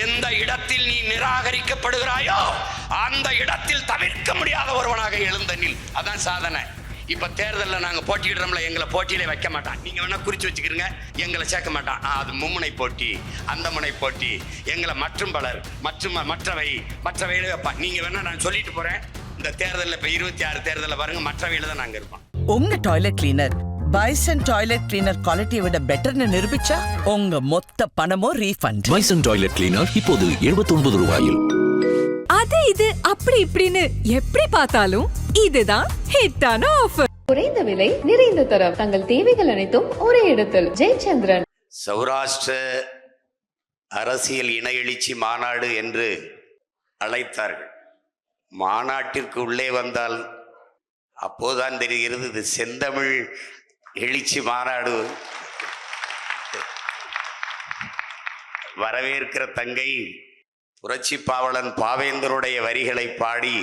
எந்த இடத்தில் நீ நிராகரிக்கப்படுகிறாயோ அந்த இடத்தில் தவிர்க்க முடியாத ஒருவனாக எழுந்த நில். அதான் சாதனை. இப்ப தேர்தலில் நாங்க போட்டியிடுறோம்ல, எங்களை போட்டியிலே வைக்க மாட்டான். நீங்க வேணா குறிச்சு வச்சுக்கிறீங்க, எங்களை சேர்க்க மாட்டான். அது மும்முனை போட்டி, அந்த முனை போட்டி, எங்களை மற்றும் பலர் மற்றவையில வைப்பான். நீங்க வேணா நான் சொல்லிட்டு போறேன், இந்த தேர்தலில் இப்ப 26 தேர்தலில் பாருங்க, மற்றவையில தான் நாங்க இருப்போம். உங்க toilet cleaner bison toilet cleaner குவாலிட்டியை விட பெட்டர்னு நிரூபிச்சா உங்க மொத்த பணமும் ரீஃபண்ட். பைசன் டாய்லெட் கிளீனர் இப்போது 79 ரூபாயில். அது இது அப்படி இப்படின்னு எப்படி பார்த்தாலும் இதுதான் ஹிட்டான ஆஃபர். குறைந்த விலை, நிறைந்த தரம், தங்கள் தேவைகள் அனைத்தும் ஒரே இடத்தில். ஜெயச்சந்திரன். சௌராஷ்டிர அரசியல் இன எழுச்சி மாநாடு என்று அழைத்தார்கள். மாநாட்டிற்கு உள்ளே வந்தால் அப்போதான் தெரிகிறது இது செந்தமிழ் எழுச்சி மாநாடு. வரவேற்கிற தங்கை புரட்சி பாவலன் பாவேந்தருடைய வரிகளை பாடி,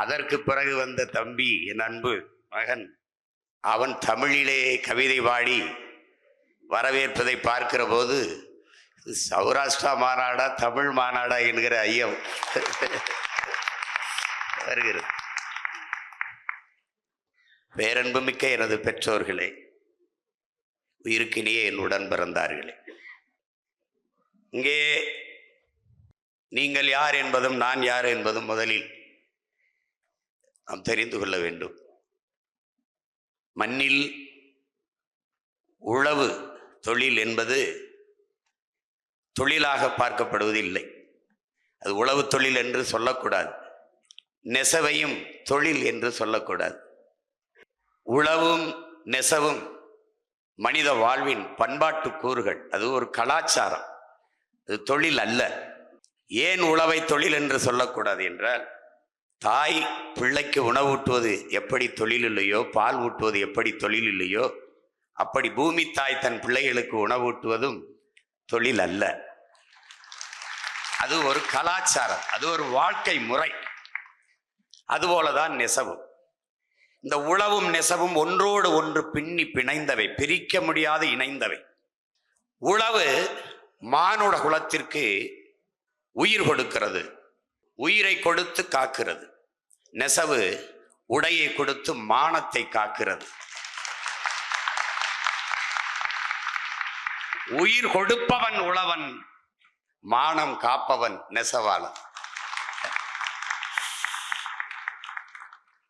அதற்கு பிறகு வந்த தம்பி என் அன்பு மகன் அவன் தமிழிலே கவிதை பாடி வரவேற்பதை பார்க்கிற போது சௌராஷ்டிரா மாநாடா தமிழ் மாநாடா என்கிற ஐயம் வருகிறது. பேரன்புமிக்க எனது பெற்றோர்களே, உயிருக்கினியே என் உடன் பிறந்தார்களே, இங்கே நீங்கள் யார் என்பதும் நான் யார் என்பதும் முதலில் நாம் தெரிந்து கொள்ள வேண்டும். மண்ணில் உழவு தொழில் என்பது தொழிலாக பார்க்கப்படுவது இல்லை. அது உழவு தொழில் என்று சொல்லக்கூடாது. நெசவையும் தொழில் என்று சொல்லக்கூடாது. உழவும் நெசவும் மனித வாழ்வின் பண்பாட்டு கூறுகள். அது ஒரு கலாச்சாரம், அது தொழில் அல்ல. ஏன் உழவை தொழில் என்று சொல்லக்கூடாது என்றால், தாய் பிள்ளைக்கு உணவூட்டுவது எப்படி தொழில் இல்லையோ, பால் ஊட்டுவது எப்படி தொழில் இல்லையோ, அப்படி பூமி தாய் தன் பிள்ளைகளுக்கு உணவூட்டுவதும் தொழில் அல்ல. அது ஒரு கலாச்சாரம், அது ஒரு வாழ்க்கை முறை. அதுபோலதான் நெசவும். இந்த உழவும் நெசவும் ஒன்றோடு ஒன்று பின்னி பிணைந்தவை, பிரிக்க முடியாது இணைந்தவை. உழவு மானுட குலத்திற்கு உயிர் கொடுக்கிறது, உயிரை கொடுத்து காக்கிறது. நெசவு உடையை கொடுத்து மானத்தை காக்கிறது. உயிர் கொடுப்பவன் உழவன், மானம் காப்பவன் நெசவாளன்.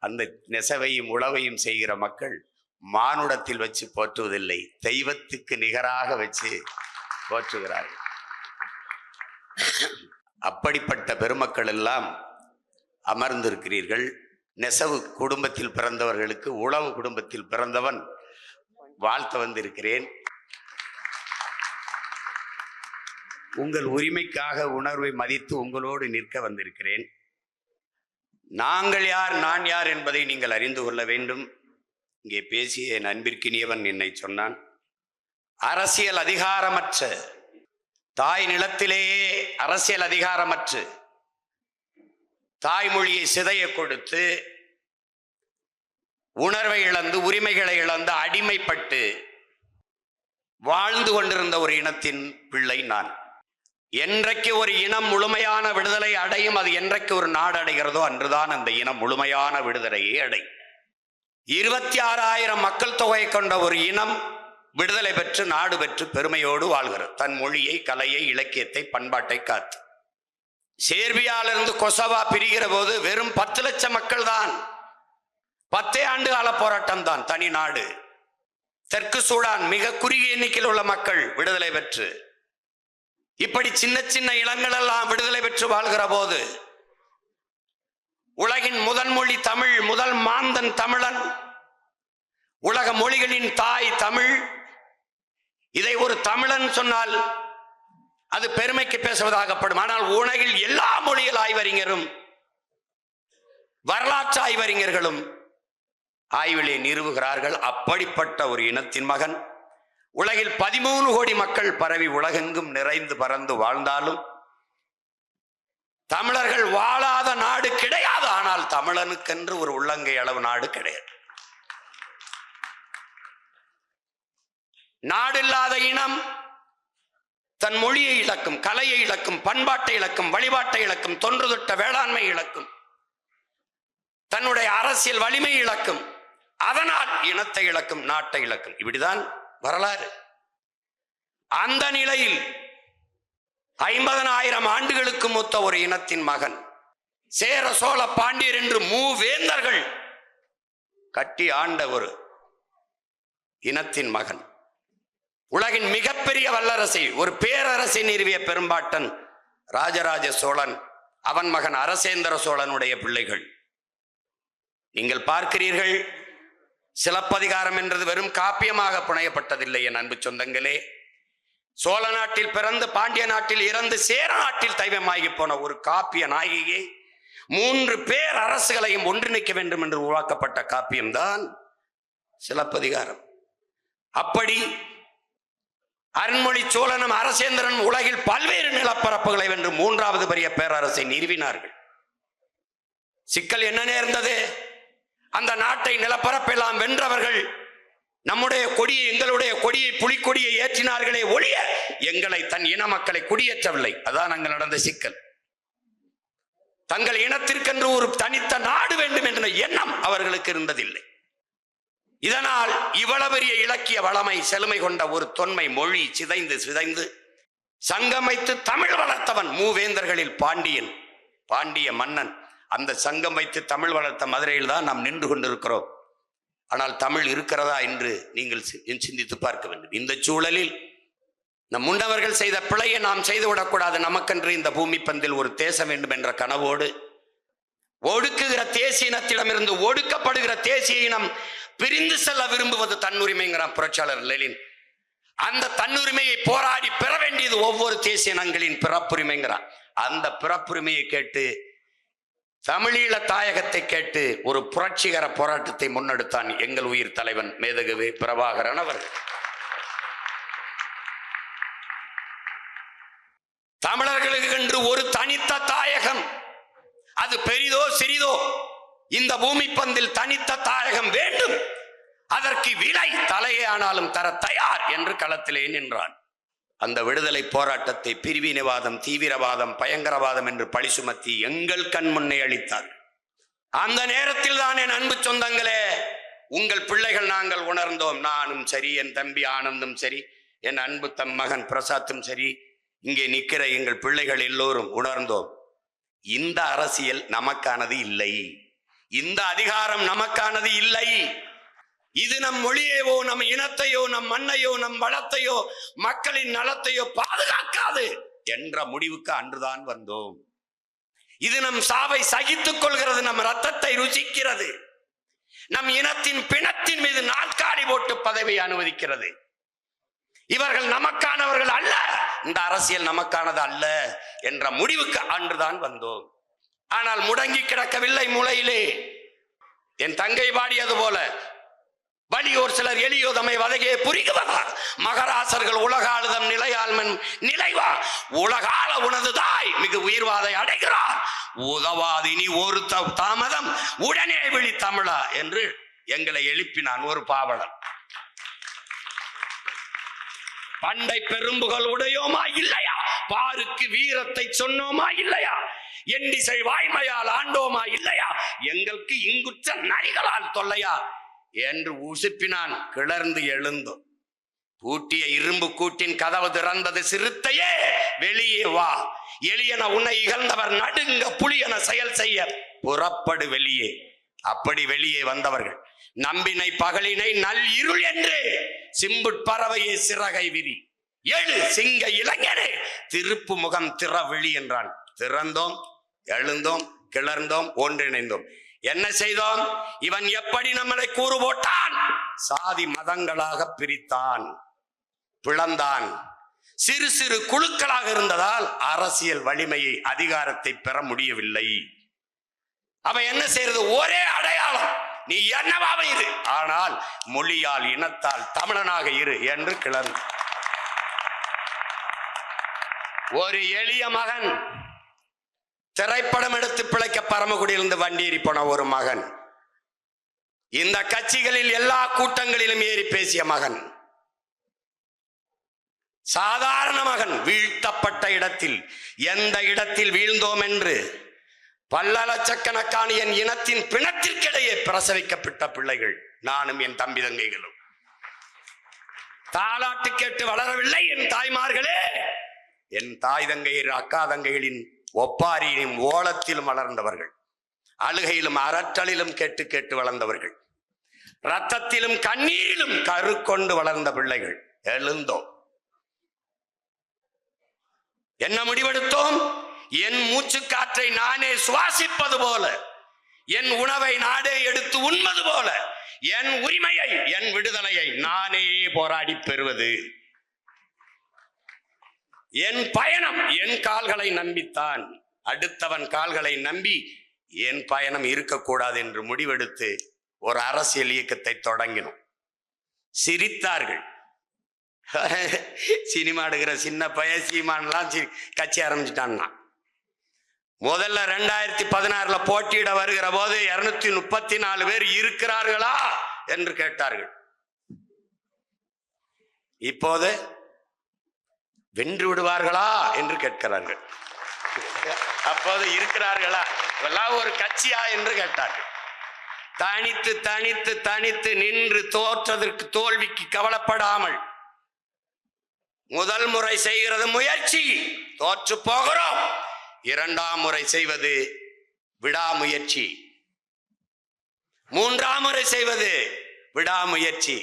அந்த நெசவையும் உழவையும் செய்கிற மக்கள் மானுடத்தில் வச்சு போற்றுவதில்லை, தெய்வத்துக்கு நிகராக வச்சு போற்றுகிறார்கள். அப்படிப்பட்ட பெருமக்கள் எல்லாம் அமர்ந்திருக்கிறீர்கள். நெசவு குடும்பத்தில் பிறந்தவர்களுக்கு உழவு குடும்பத்தில் பிறந்தவன் வாழ்த்த வந்திருக்கிறேன். உங்கள் உரிமைக்காக உணர்வை மதித்து உங்களோடு நிற்க வந்திருக்கிறேன். நாங்கள் யார், நான் யார் என்பதை நீங்கள் அறிந்து கொள்ள வேண்டும். இங்கே பேசிய என் அன்பிற்கினியவன் என்னை சொன்னான், அரசியல் அதிகாரமற்ற தாய் நிலத்திலேயே அரசியல் அதிகாரமற்று தாய்மொழியை சிதைய கொடுத்து உணர்வை இழந்து உரிமைகளை இழந்து அடிமைப்பட்டு வாழ்ந்து கொண்டிருந்த ஒரு இனத்தின் பிள்ளை நான். என்றைக்கு ஒரு இனம் முழுமையான விடுதலை அடையும், அது என்றைக்கு ஒரு நாடு அடைகிறதோ அன்றுதான் அந்த இனம் முழுமையான விடுதலையை அடையும். 26,000 மக்கள் தொகையை கொண்ட ஒரு இனம் விடுதலை பெற்று நாடு பெற்று பெருமையோடு வாழ்கிறது, தன் மொழியை, கலையை, இலக்கியத்தை, பண்பாட்டை காத்து. சேர்பியாவிலிருந்து கொசவா பிரிகிற போது வெறும் 10 லட்சம் மக்கள் தான், 10 ஆண்டு கால போராட்டம் தான், தனி நாடு. தெற்கு சூடான் மிக குறுகிய எண்ணிக்கையில் உள்ள மக்கள் விடுதலை பெற்று, இப்படி சின்ன சின்ன இனங்கள் எல்லாம் விடுதலை பெற்று வாழ்கிற போது உலகின் முதல் மொழி தமிழ், முதல் மாந்தன் தமிழன், உலக மொழிகளின் தாய் தமிழ். இதை ஒரு தமிழன் சொன்னால் அது பெருமைக்கு பேசுவதாகப்படும். ஆனால் உலகில் எல்லா மொழியில் ஆய்வறிஞரும் வரலாற்று ஆய்வறிஞர்களும் ஆய்விலே நிறுவுகிறார்கள், அப்படிப்பட்ட ஒரு இனத்தின் மகன். உலகில் 13 கோடி மக்கள் பரவி உலகெங்கும் நிறைந்து பறந்து வாழ்ந்தாலும் தமிழர்கள் வாழாத நாடு கிடையாது. ஆனால் தமிழனுக்கென்று ஒரு உள்ளங்கை அளவு நாடு கிடையாது. நாடு இல்லாத இனம், தன் மொழியை இழக்கும், கலையை இழக்கும், பண்பாட்டை இழக்கும், வழிபாட்டை இழக்கும், தொன்று தொட்ட வேளாண்மை இழக்கும், தன்னுடைய அரசியல் வலிமை இழக்கும், அதனால் இனத்தை இழக்கும், நாட்டை இழக்கும். இப்படிதான் வரலாறு. அந்த நிலையில் 50,000 ஆண்டுகளுக்கு மூத்த ஒரு இனத்தின் மகன், சேர சோழ பாண்டியர் என்று மூவேந்தர்கள் கட்டி ஆண்ட ஒரு இனத்தின் மகன், உலகின் மிகப்பெரிய வல்லரசை, ஒரு பேரரசை நிறுவிய பெரும்பாட்டன் ராஜராஜ சோழன், அவன் மகன் அரசேந்திர சோழனுடைய பிள்ளைகள். நீங்கள் பார்க்கிறீர்கள், சிலப்பதிகாரம் என்றது வெறும் காப்பியமாக புனையப்பட்டதில்லை என் அன்பு சொந்தங்களே. சோழ நாட்டில் பிறந்து பாண்டிய நாட்டில் இறந்து சேர நாட்டில் தெய்வமாகி போன ஒரு காப்பிய நாயகியை 3 பேர் அரசுகளையும் ஒன்றிணைக்க வேண்டும் என்று உருவாக்கப்பட்ட காப்பியம்தான் சிலப்பதிகாரம். அப்படி அருண்மொழி சோழனும் அரசேந்திரன் உலகில் பல்வேறு நிலப்பரப்புகளை வென்று 3வது பெரிய பேரரசை நிறுவினார்கள். சிக்கல் என்ன நேர்ந்தது? அந்த நாட்டை நிலப்பரப்பெல்லாம் வென்றவர்கள் நம்முடைய கொடியை, எங்களுடைய கொடியை, புலிக்கொடியை ஏற்றினார்களே ஒழிய எங்களை, தன் இன மக்களை குடியேற்றவில்லை. அதான் அங்கு நடந்த சிக்கல். தங்கள் இனத்திற்கென்று ஒரு தனித்த நாடு வேண்டும் என்ற எண்ணம் அவர்களுக்கு இருந்ததில்லை. இதனால் இவ்வளவு பெரிய இலக்கிய வளமை, செழுமை கொண்ட ஒரு தொன்மை மொழி சிதைந்து சங்கம் வைத்து தமிழ் வளர்த்தவன் மூவேந்தர்களில் பாண்டியன், பாண்டிய மன்னன். அந்த சங்கம் வைத்து தமிழ் வளர்த்த மதுரையில் தான் நாம் நின்று கொண்டிருக்கிறோம். ஆனால் தமிழ் இருக்கிறதா என்று நீங்கள் சிந்தித்து பார்க்க வேண்டும். இந்த சூழலில் நம் முன்னவர்கள் செய்த பிழையை நாம் செய்துவிடக்கூடாது. நமக்கென்று இந்த பூமி பந்தில் ஒரு தேசம் வேண்டும் என்ற கனவோடு ஒடுக்குகிற தேசிய இனத்திடமிருந்து ஒடுக்கப்படுகிற தேசிய இனம் பிரிந்து செல்ல விரும்புவது தன்னுரிமைங்கிறான் புரட்சியாளர் லெனின். அந்த தன்னுரிமையை போராடி பெற வேண்டியது ஒவ்வொரு தேசிய இனங்களின் பிறப்புரிமைங்கிறான். அந்த பிறப்புரிமையை கேட்டு, தமிழீழ தாயகத்தை கேட்டு ஒரு புரட்சிகர போராட்டத்தை முன்னெடுத்தான் எங்கள் உயிர் தலைவன் மேதகு பிரபாகரன் அவர்கள். தமிழர்களுக்கு என்று ஒரு தனித்த தாயகம், அது பெரிதோ சிறிதோ, இந்த பூமி பந்தில் தனித்த தாயகம் வேண்டும். அதற்கு விலை தலையே ஆனாலும் தர தயார் என்று களத்திலே நின்றான். அந்த விடுதலை போராட்டத்தை பிரிவினைவாதம், தீவிரவாதம், பயங்கரவாதம் என்று பழி சுமத்தி எங்கள் கண் முன்னே அளித்தார். அந்த நேரத்தில் தான் என் அன்பு சொந்தங்களே, உங்கள் பிள்ளைகள் நாங்கள் உணர்ந்தோம். நானும் சரி, என் தம்பி ஆனந்தும் சரி, என் அன்பு தம் மகன் பிரசாத்தும் சரி, இங்கே நிற்கிற எங்கள் பிள்ளைகள் எல்லோரும் உணர்ந்தோம். இந்த அரசியல் நமக்கானது இல்லை, இந்த அதிகாரம் நமக்கானது இல்லை. இது நம் மொழியையோ, நம் இனத்தையோ, நம் மண்ணையோ, நம் வளத்தையோ, மக்களின் நலத்தையோ பாதுகாக்காது என்ற முடிவுக்கு அன்றுதான் வந்தோம். இது நம் சாவை சகித்துக் கொள்கிறது, நம் ரத்தத்தை ருசிக்கிறது, நம் இனத்தின் பிணத்தின் மீது நாற்காலி போட்டு பதவி அனுமதிக்கிறது. இவர்கள் நமக்கானவர்கள் அல்ல, இந்த அரசியல் நமக்கானது அல்ல என்ற முடிவுக்கு அன்றுதான் வந்தோம். ஆனால் முடங்கி கிடக்கவில்லை மூலையிலே. என் தங்கை பாடியது போல, வலியோர் சிலர் எளியோதமை வதகையே புரிகுவதா, மகராசர்கள் உலகாளுதம் நிலையாள்மன் நிலைவா, உலகால உனது தாய் மிகு உயிர்வாதை அடைகிறார், உதவாதினி ஒரு தாமதம் உடனே விழி தமிழா என்று எங்களை எழுப்பினான் ஒரு பாவலன். பண்டை பெரும்புகள் உடையோமா இல்லையா, பாருக்கு வீரத்தை சொன்னோமா இல்லையா, எண்டிசை வாய்மையால் ஆண்டோமா இல்லையா, எங்களுக்கு இங்குற்ற நரிகளால் தொல்லையா என்று உசுப்பினான். கிளர்ந்து எழுந்தோம். பூட்டிய இரும்பு கூட்டின் கதவு திறந்தது. சிறுத்தையே வெளியே வா, எளியன உன்னை இகழ்ந்தவர் நடுங்க புலியன செயல் செய்ய புறப்படு வெளியே. அப்படி வெளியே வந்தவர்கள் நம்பினை பகலினை நல் இருள் என்று சிம்புட் பறவையே சிறகை விரி, எழு சிங்க இளைஞனே திருப்பு முகம் திறவிழி என்றான். திறந்தோம், எழுந்தோம், கிளர்ந்தோம், ஒன்றிணைந்தோம். என்ன செய்தோம்? இவன் எப்படி நம்மளை கூறு போட்டான், சாதி மதங்களாக பிரித்தான், பிளந்தான். சிறு சிறு குழுக்களாக இருந்ததால் அரசியல் வலிமையை, அதிகாரத்தை பெற முடியவில்லை. அவன் என்ன செய்யறது? ஒரே அடையாளம், நீ என்னவாக இரு, ஆனால் மொழியால் இனத்தால் தமிழனாக இரு என்று கிளர்ந்து ஒரு எளிய மகன், திரைப்படம் எடுத்து பிழைக்க பரமக்குடியிலிருந்து வண்டியேறி போன ஒரு மகன், இந்த கட்சிகளில் எல்லா கூட்டங்களிலும் ஏறி பேசிய மகன், சாதாரண மகன் வீழ்த்தப்பட்ட இடத்தில், எந்த இடத்தில் வீழ்ந்தோம் என்று பல்லலட்சக்கணக்கான என் இனத்தின் பிணத்திற்கிடையே பிரசவிக்கப்பட்ட பிள்ளைகள் நானும் என் தம்பி தங்கைகளும். தாலாட்டு கேட்டு வளரவில்லை என் தாய்மார்களே. என் தாய் தங்கையர் அக்கா தங்கைகளின் ஒப்பாரியிலும் ஓலத்திலும் வளர்ந்தவர்கள், அழுகையிலும் அரற்றலிலும் கேட்டு கேட்டு வளர்ந்தவர்கள், ரத்தத்திலும் கண்ணீரிலும் கரு கொண்டு வளர்ந்த பிள்ளைகள். எழுந்தோம். என்ன முடிவெடுத்தோம்? என் மூச்சு காற்றை நானே சுவாசிப்பது போல, என் உணவை நானே எடுத்து உண்பது போல, என் உரிமையை, என் விடுதலையை நானே போராடி பெறுவது. என் பயணம் என் கால்களை நம்பித்தான். அடுத்தவன் கால்களை நம்பி என் பயணம் இருக்கக்கூடாது என்று முடிவெடுத்து ஒரு அரசியல் இயக்கத்தை தொடங்கினோம். சிரித்தார்கள். சினிமா எடுக்கிற சின்ன பையன் சீமான்லாம் கட்சி ஆரம்பிச்சுட்டான்னா. முதல்ல 2016 போட்டியிட வருகிற போது 234 பேர் இருக்கிறார்களா என்று கேட்டார்கள். இப்போது வென்று விடுவார்களா என்று கேட்கிறார்கள். அப்போது இருக்கிறார்களா, எல்லாம் ஒரு கட்சியா என்று கேட்டார்கள். தனித்து தனித்து தனித்து நின்று தோற்றதற்கு தோல்விக்கு கவலைப்படாமல் முதல் முறை செய்கிறது முயற்சி, தோற்று போகிறோம். இரண்டாம் முறை செய்வது விடாமுயற்சி, மூன்றாம் முறை செய்வது விடாமுயற்சி,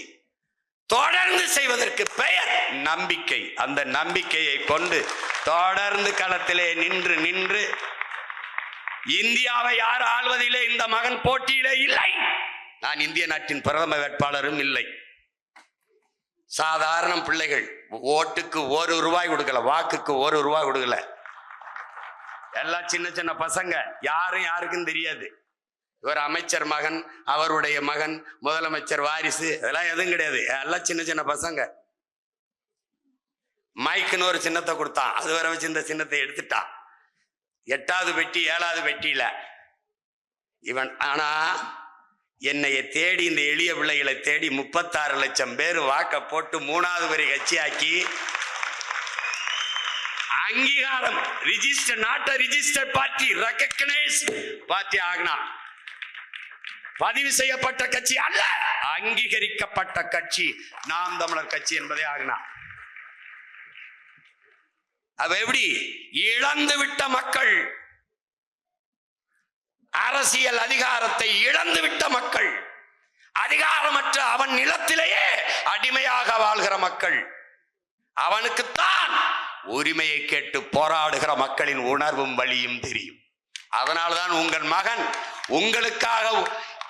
தொடர்ந்து செய்வதற்கு பெயர் நம்பிக்கை. அந்த நம்பிக்கையை கொண்டு தொடர்ந்து களத்திலே நின்று நின்று இந்தியாவை யார் ஆள்வதிலே இந்த மகன் போட்டியிலே இல்லை. நான் இந்திய நாட்டின் பிரதம வேட்பாளரும் இல்லை. சாதாரண பிள்ளைகள். ஓட்டுக்கு ₹1 கொடுக்கல, வாக்குக்கு ₹1 கொடுக்கல. எல்லாம் சின்ன சின்ன பசங்க, யாரும் யாருக்கும் தெரியாது. இவர் அமைச்சர் மகன், அவருடைய மகன் முதலமைச்சர் வாரிசு, அதெல்லாம் எதுவும் கிடையாது. எல்லாம் சின்ன சின்ன பசங்க. மைக்குன்னு ஒரு சின்னத்தை கொடுத்தான், அது வரை வச்சு இந்த சின்னத்தை எடுத்துட்டான். 8வது பெட்டி 7வது பெட்டியில இவன். ஆனா என்னைய தேடி, இந்த எளிய பிள்ளைகளை தேடி 36 லட்சம் பேர் வாக்க போட்டு 3வது வரை கட்சியாக்கி அங்கீகாரம், register, not register party, recognise party ஆகினா. பதிவு செய்யப்பட்ட கட்சி அல்ல, அங்கீகரிக்கப்பட்ட கட்சி நாம் தமிழர் கட்சி என்பதே ஆகினா. அது எப்படி? இழந்து விட்ட மக்கள், அரசியல் அதிகாரத்தை இழந்து விட்ட மக்கள், அதிகாரமற்ற அவன் நிலத்திலேயே அடிமையாக வாழ்கிற மக்கள், அவனுக்குத்தான் உரிமையை கேட்டு போராடுகிற மக்களின் உணர்வும் வலியும் தெரியும். அதனால்தான் உங்கள் மகன் உங்களுக்காக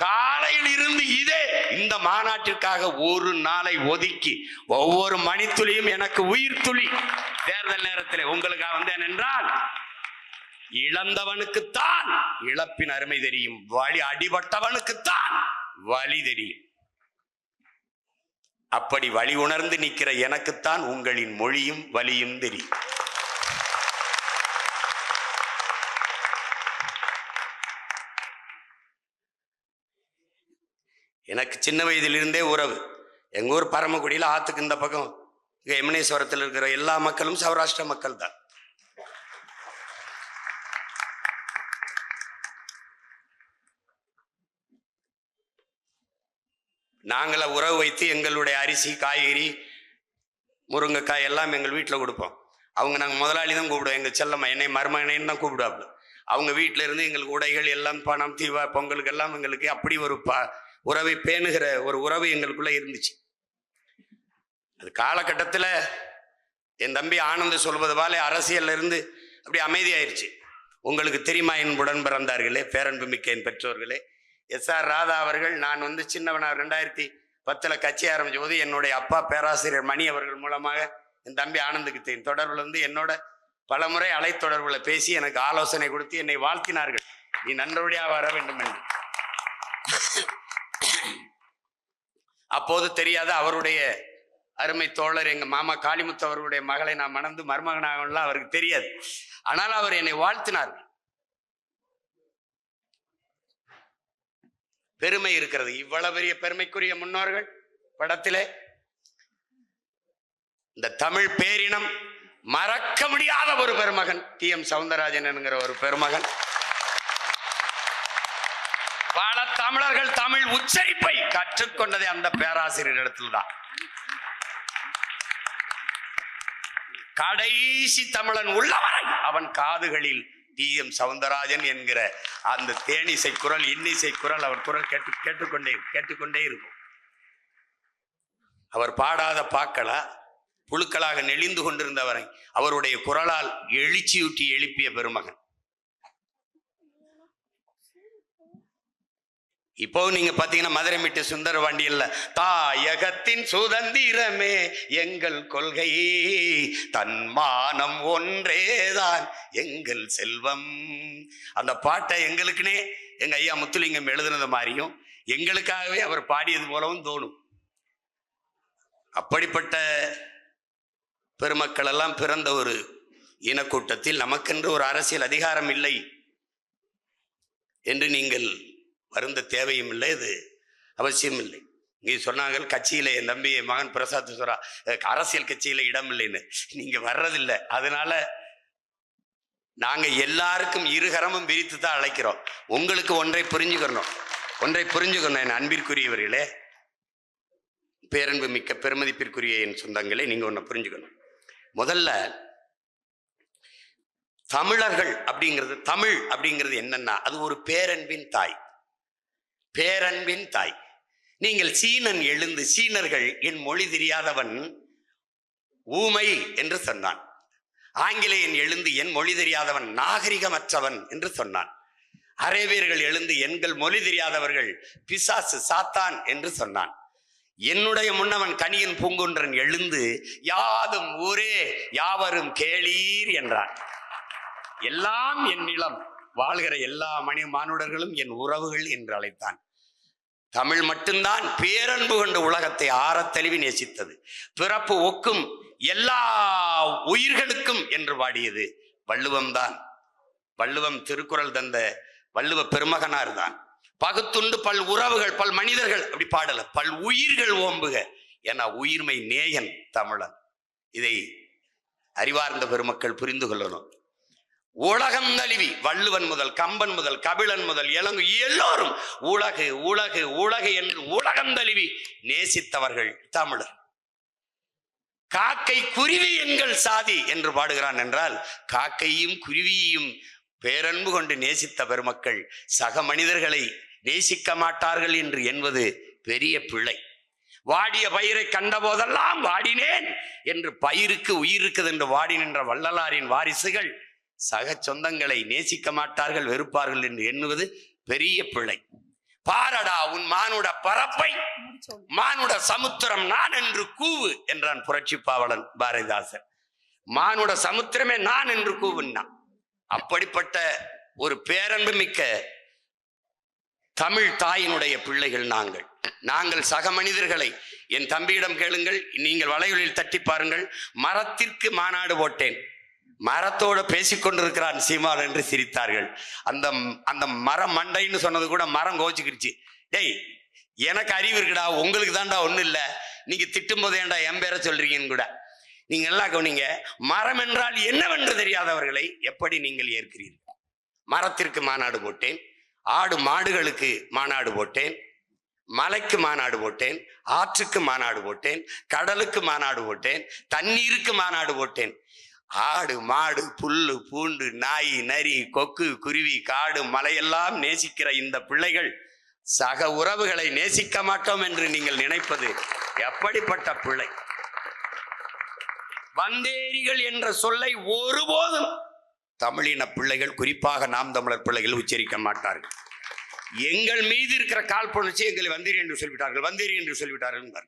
காலையில் இருந்து இதே இந்த மாநாட்டிற்காக ஒரு நாளை ஒதுக்கி, ஒவ்வொரு மணித்துளியும் எனக்கு உயிர் துளி. தேர்தல் நேரத்தில் உங்களுக்காக வந்தேன் என்றால், இழந்தவனுக்குத்தான் இழப்பின் அருமை தெரியும், வலி அடிபட்டவனுக்குத்தான் வலி தெரியும். அப்படி வழி உணர்ந்து நிற்கிற எனக்குத்தான் உங்களின் மொழியும் வலியும் தெரியும். எனக்கு சின்ன வயதிலிருந்தே உறவு. எங்க ஊர் பரமக்குடியில் ஆத்துக்கு இந்த பக்கம் எமனேஸ்வரத்தில் இருக்கிற எல்லா மக்களும் சௌராஷ்டிர மக்கள் தான். நாங்கள உறவு வைத்து எங்களுடைய அரிசி, காய்கறி, முருங்கைக்காய் எல்லாம் எங்கள் வீட்டில் கொடுப்போம். அவங்க நாங்கள் முதலாளி தான் கூப்பிடுவோம். எங்கள் செல்லம்மா என்னை மருமகனைன்னு தான் கூப்பிடுவாப்புல. அவங்க வீட்டில் இருந்து எங்களுக்கு உடைகள் எல்லாம், பணம், தீவா, பொங்கலுக்கு எல்லாம் எங்களுக்கு அப்படி ஒரு உறவை பேணுகிற ஒரு உறவு எங்களுக்குள்ள இருந்துச்சு. அது காலகட்டத்தில் என் தம்பி ஆனந்த் சொல்வது போல அரசியல்ல இருந்து அப்படி அமைதியாயிருச்சு. உங்களுக்கு தெரியுமா என் உடன் பிறந்தார்களே, பேரன்பு மிக்க என் பெற்றோர்களே, SR ராதா அவர்கள், நான் சின்னவனா 2010 கட்சி ஆரம்பிச்ச போது என்னுடைய அப்பா பேராசிரியர் மணி அவர்கள் மூலமாக என் தம்பி ஆனந்துக்கு தெரியும். தொடர்புல என்னோட பலமுறை அலைத்தொடர்புல பேசி எனக்கு ஆலோசனை கொடுத்து என்னை வாழ்த்தினார்கள், நீ நன்றபடியாக வர வேண்டும் என்று. அப்போது தெரியாத அவருடைய அருமை தோழர் எங்க மாமா காளிமுத்து அவர்களுடைய மகளை நான் மணந்து மருமகனாகலாம் அவருக்கு தெரியாது. ஆனால் அவர் என்னை வாழ்த்தினார்கள். பெருமை இருக்கிறது. இவ்வளவு பெரிய பெருமைக்குரிய முன்னோர்கள் படத்திலே இந்த தமிழ் பேரினம் மறக்க முடியாத ஒரு பெருமகன் டி.எம். சௌந்தரராஜன் என்கிற ஒரு பெருமகன். பல தமிழர்கள் தமிழ் உச்சரிப்பை கற்றுக்கொண்டதே அந்த பேராசிரியர் இடத்தில்தான். கடைசி தமிழன் உள்ளவரை அவன் காதுகளில் டி.எம். சௌந்தரராஜன் என்கிற அந்த தேனிசை குரல், இன்னிசை குரல், அவர் குரல் கேட்டுக்கொண்டே இருக்கும். அவர் பாடாத பாக்களா புழுக்களாக நெளிந்து கொண்டிருந்தவரை அவருடைய குரலால் எழுச்சியூட்டி எழுப்பிய பெருமகன். இப்போ நீங்க பாத்தீங்கன்னா மதுரை மீட்டு சுந்தர வண்டியில் தாயகத்தின் சுதந்திரமே எங்கள் கொள்கை, தன்மானம் ஒன்றேதான் எங்கள் செல்வம். அந்த பாட்டை எங்களுக்குன்னே எங்க ஐயா முத்துலிங்கம் எழுதுனது மாதிரியும் எங்களுக்காகவே அவர் பாடியது போலவும் தோணும். அப்படிப்பட்ட பெருமக்கள் எல்லாம் பிறந்த ஒரு இனக்கூட்டத்தில் நமக்கென்று ஒரு அரசியல் அதிகாரம் இல்லை என்று நீங்கள் வருந்த தேவையும் இல்லை, இது அவசியம் இல்லை. இங்கே சொன்னாங்க கட்சியில என் தம்பி மகன் பிரசாத் சொல்றா அரசியல் கட்சியில இடம் இல்லைன்னு. நீங்க வர்றதில்லை, அதனால நாங்க எல்லாருக்கும் இருகரமும் விரித்து தான் அழைக்கிறோம். உங்களுக்கு ஒன்றை புரிஞ்சுக்கணும் என் அன்பிற்குரியவர்களே, பேரன்பு மிக்க பெருமதிப்பிற்குரிய என் சொந்தங்களே, நீங்க ஒன்றை புரிஞ்சுக்கணும். முதல்ல தமிழர்கள் அப்படிங்கிறது, தமிழ் அப்படிங்கிறது என்னன்னா அது ஒரு பேரன்பின் தாய். நீங்கள் சீனன் எழுந்து, சீனர்கள் என் மொழி தெரியாதவன் ஊமை என்று சொன்னான். ஆங்கிலேயன் எழுந்து என் மொழி தெரியாதவன் நாகரிகமற்றவன் என்று சொன்னான். அரேபியர்கள் எழுந்து எங்கள் மொழி தெரியாதவர்கள் பிசாசு சாத்தான் என்று சொன்னான். என்னுடைய முன்னவன் கனியன் பூங்குன்றன் எழுந்து யாதும் ஊரே யாவரும் கேளீர் என்றான். எல்லாம் என் நிலம், வாழ்கிற எல்லா மானுடர்களும் என் உறவுகள் என்று அழைத்தான். தமிழ் மட்டும்தான் பேரன்பு கொண்டு உலகத்தை ஆறத்தழுவி நேசித்தது. பிறப்பு ஒக்கும் எல்லா உயிர்களுக்கும் என்று பாடியது வள்ளுவம் தான். வள்ளுவம் திருக்குறள் தந்த வள்ளுவ பெருமகனார் தான். பகுத்துண்டு பல் உறவுகள் பல் மனிதர்கள் அப்படி பாடல, பல் உயிர்கள் ஓம்புக என உயிர்மை நேயன் தமிழன். இதை அறிவார்ந்த பெருமக்கள் புரிந்து கொள்ளணும். உலகம் தழுவி வள்ளுவன் முதல் கம்பன் முதல் கபிலன் முதல் இளங்கு எல்லோரும் உலகு உலகு உலகு என்று உலகம் தழுவி நேசித்தவர்கள் தமிழர். காக்கை குருவி எங்கள் சாதி என்று பாடுகிறான் என்றால் காக்கையும் குருவியையும் பேரன்பு கொண்டு நேசித்த பெருமக்கள் சக மனிதர்களை நேசிக்க மாட்டார்கள் என்று என்பது பெரிய பிழை. வாடிய பயிரை கண்ட போதெல்லாம் வாடினேன் என்று பயிருக்கு உயிர் இருக்குது என்று வாடி நின்ற வள்ளலாரின் வாரிசுகள் சக சொந்தங்களை நேசிக்க மாட்டார்கள், வெறுப்பார்கள் என்று எண்ணுவது பெரிய பிழை. பாரடா உன் மானுட பரப்பை, மானுட சமுத்திரம் நான் என்று கூவு என்றான் புரட்சி பாவலன் பாரதிதாசன். மானுட சமுத்திரமே நான் என்று கூவுன்னா. அப்படிப்பட்ட ஒரு பேரன்பு மிக்க தமிழ் தாயினுடைய பிள்ளைகள் நாங்கள் சக மனிதர்களை, என் தம்பியிடம் கேளுங்கள், நீங்கள் வலைகளில் தட்டி பாருங்கள். மரத்திற்கு மாநாடு போட்டேன், மரத்தோடு பேசிக்கொண்டிருக்கிறான் சீமான் என்று சிரித்தார்கள். அந்த மரம் மண்டைன்னு சொன்னது கூட மரம் கோச்சுக்கிடுச்சு. டேய் எனக்கு அறிவு இருக்குடா, உங்களுக்கு தான்டா ஒன்றும் இல்லை, நீங்க திட்டும் போது ஏன்டா என் பேரை சொல்றீங்கன்னு கூட. நீங்க எல்லாம் கவனிங்க, மரம் என்றால் என்னவென்று தெரியாதவர்களை எப்படி நீங்கள் ஏற்கிறீர்கள்? மரத்திற்கு மாநாடு போட்டேன், ஆடு மாடுகளுக்கு மாநாடு போட்டேன், மலைக்கு மாநாடு போட்டேன், ஆற்றுக்கு மாநாடு போட்டேன், கடலுக்கு மாநாடு போட்டேன், தண்ணீருக்கு மாநாடு போட்டேன். ஆடு மாடு புல்லு பூண்டு நாய் நரி கொக்கு குருவி காடு மலையெல்லாம் நேசிக்கிற இந்த பிள்ளைகள் சக உறவுகளை நேசிக்க மாட்டோம் என்று நீங்கள் நினைப்பது எப்படிப்பட்ட பிள்ளை? வந்தேரிகள் என்ற சொல்லை ஒருபோதும் தமிழின பிள்ளைகள், குறிப்பாக நாம் தமிழர் பிள்ளைகள் உச்சரிக்க மாட்டார்கள். எங்கள் மீது இருக்கிற காழ்ப்புணர்ச்சி எங்களை வந்தேரி என்று சொல்லிவிட்டார்கள், வந்தேரி என்று சொல்லிவிட்டார்கள்.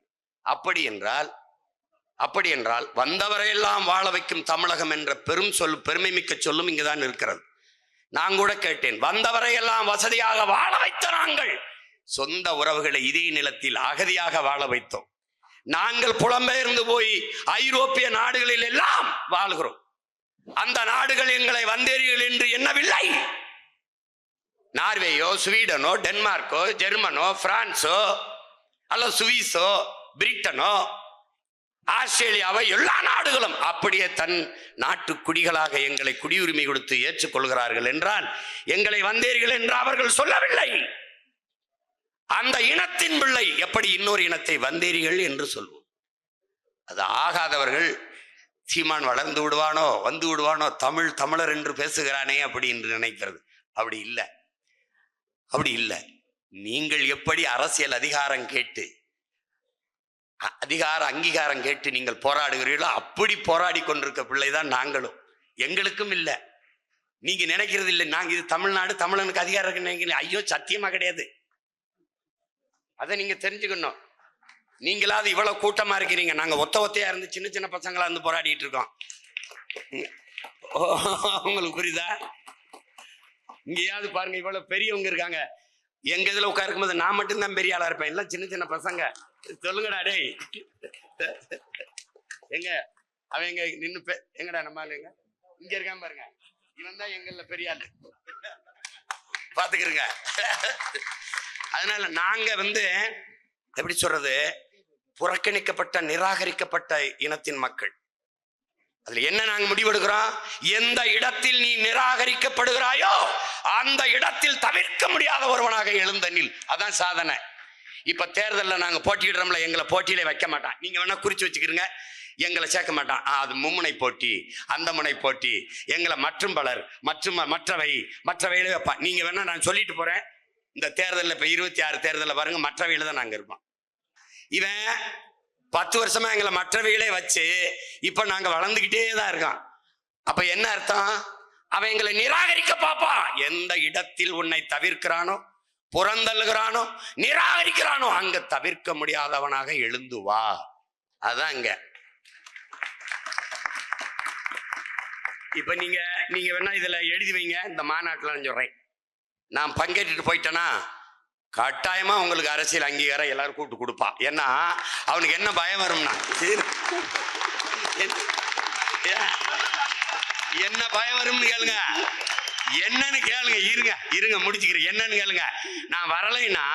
அப்படி என்றால் வந்தவரையெல்லாம் வாழ வைக்கும் தமிழகம் என்ற பெருமை மிக்க சொல்லும் இங்குதான் இருக்கிறது. நான் கூட கேட்டேன், வந்தவரையெல்லாம் வசதியாக வாழ வைத்த நாங்கள் சொந்த உறவுகளை இதே நிலத்தில் அகதியாக வாழ வைத்தோம். நாங்கள் புலம்பெயர்ந்து போய் ஐரோப்பிய நாடுகளில் எல்லாம் வாழ்கிறோம். அந்த நாடுகள் எங்களை வந்தேரிகள் என்று எண்ணவில்லை. நார்வேயோ ஸ்வீடனோ டென்மார்க்கோ ஜெர்மனோ பிரான்ஸோ அல்ல சுவிஸோ பிரிட்டனோ ஆஸ்திரேலியாவை எல்லா நாடுகளும் அப்படியே தன் நாட்டு குடிகளாக எங்களை குடியுரிமை கொடுத்து ஏற்றுக்கொள்கிறார்கள் என்றால் எங்களை வந்தீர்கள் என்று அவர்கள் சொல்லவில்லை. அந்த இனத்தின் பிள்ளை எப்படி இன்னொரு இனத்தை வந்தீர்கள் என்று சொல்வோம். அது ஆகாதவர்கள் சீமான் வளர்ந்து விடுவானோ வந்து விடுவானோ, தமிழர் என்று பேசுகிறானே அப்படி என்று நினைக்கிறது. அப்படி இல்லை, அப்படி இல்லை. நீங்கள் எப்படி அரசியல் அதிகாரம் கேட்டு அங்கீகாரம் கேட்டு நீங்கள் போராடுகிறீர்களோ அப்படி போராடி கொண்டிருக்க பிள்ளைதான் நாங்களும். எங்களுக்கும் இல்லை, நீங்க நினைக்கிறது இல்லை நாங்க இது தமிழ்நாடு, தமிழனுக்கு அதிகாரம் இருக்குன்னு. ஐயோ, சத்தியமா கிடையாது. அதை நீங்க தெரிஞ்சுக்கணும். நீங்களாவது இவ்வளவு கூட்டமா இருக்கிறீங்க, நாங்க ஒத்தையா இருந்து சின்ன சின்ன பசங்களா இருந்து போராடிட்டு இருக்கோம். உங்களுக்கு புரியுதா? இங்கேயாவது பாருங்க, இவ்வளவு பெரியவங்க இருக்காங்க. எங்க இதுல உட்காருக்கும் போது நான் மட்டும்தான் பெரிய ஆளா இருப்பேன், எல்லாம் சின்ன சின்ன பசங்க. சொல்லுங்கடா டேய், எங்க அவன் எங்க நின்னு எங்கடா நம்ம ஆளுங்க இங்க இருக்கான் பாருங்க, இவன் தான் எங்கள்ல பெரிய ஆளு, பாத்துக்கிறங்க. அதனால நாங்க எப்படி சொல்றது, புறக்கணிக்கப்பட்ட நிராகரிக்கப்பட்ட இனத்தின் மக்கள். அதுல என்ன நாங்க முடிவெடுக்கிறோம், எந்த இடத்தில் நீ நிராகரிக்கப்படுகிறாயோ அந்த இடத்தில் தவிர்க்க முடியாத ஒருவனாக எழுந்தனில். அதான் சாதனை. இப்ப தேர்தலில் நாங்க போட்டியிடுறோம்ல, எங்களை போட்டியில வைக்க மாட்டான். நீங்க வேணா குறிச்சு வச்சுக்கிறீங்க, எங்களை சேர்க்க மாட்டான். அது மும்முனை போட்டி, அந்த முனை போட்டி, எங்களை மற்றும் பலர் மற்றவையில வைப்பான். நீங்க வேணா நான் சொல்லிட்டு போறேன், இந்த தேர்தலில் இப்ப 26 தேர்தலில் பாருங்க, மற்றவையில தான் நாங்க இருப்போம். இவன் 10 வருஷமா எங்களை மற்றவைகளே வச்சு இப்ப நாங்க வளர்ந்துகிட்டே தான் இருக்கோம். அப்ப என்ன அர்த்தம், அவன் எங்களை நிராகரிக்க பாப்பா. எந்த இடத்தில் உன்னை தவிர்க்கிறானோ, புறந்தள்ளுகிறானோ, நிராகரிக்கிறானோ அங்க தவிர்க்க முடியாதவனாக எழுந்து வா. அதான் இங்க. இப்ப நீங்க வேணா இதுல எழுதி வைங்க, இந்த மாநாட்டுல நான் சொல்றேன், நான் பங்கேற்றுட்டு போயிட்டேன்னா கட்டாயமா உங்களுக்கு அரசியல் அங்கீகாரம் எல்லாரும் கூப்பிட்டு கொடுப்பா. ஏன்னா அவனுக்கு என்ன பயம் வரும்னா, என்ன பயம் வரும்னு கேளுங்க, என்னன்னு கேளுங்க. இருங்க முடிச்சுக்கிறேன். என்னன்னு கேளுங்க, நான் வரலைன்னா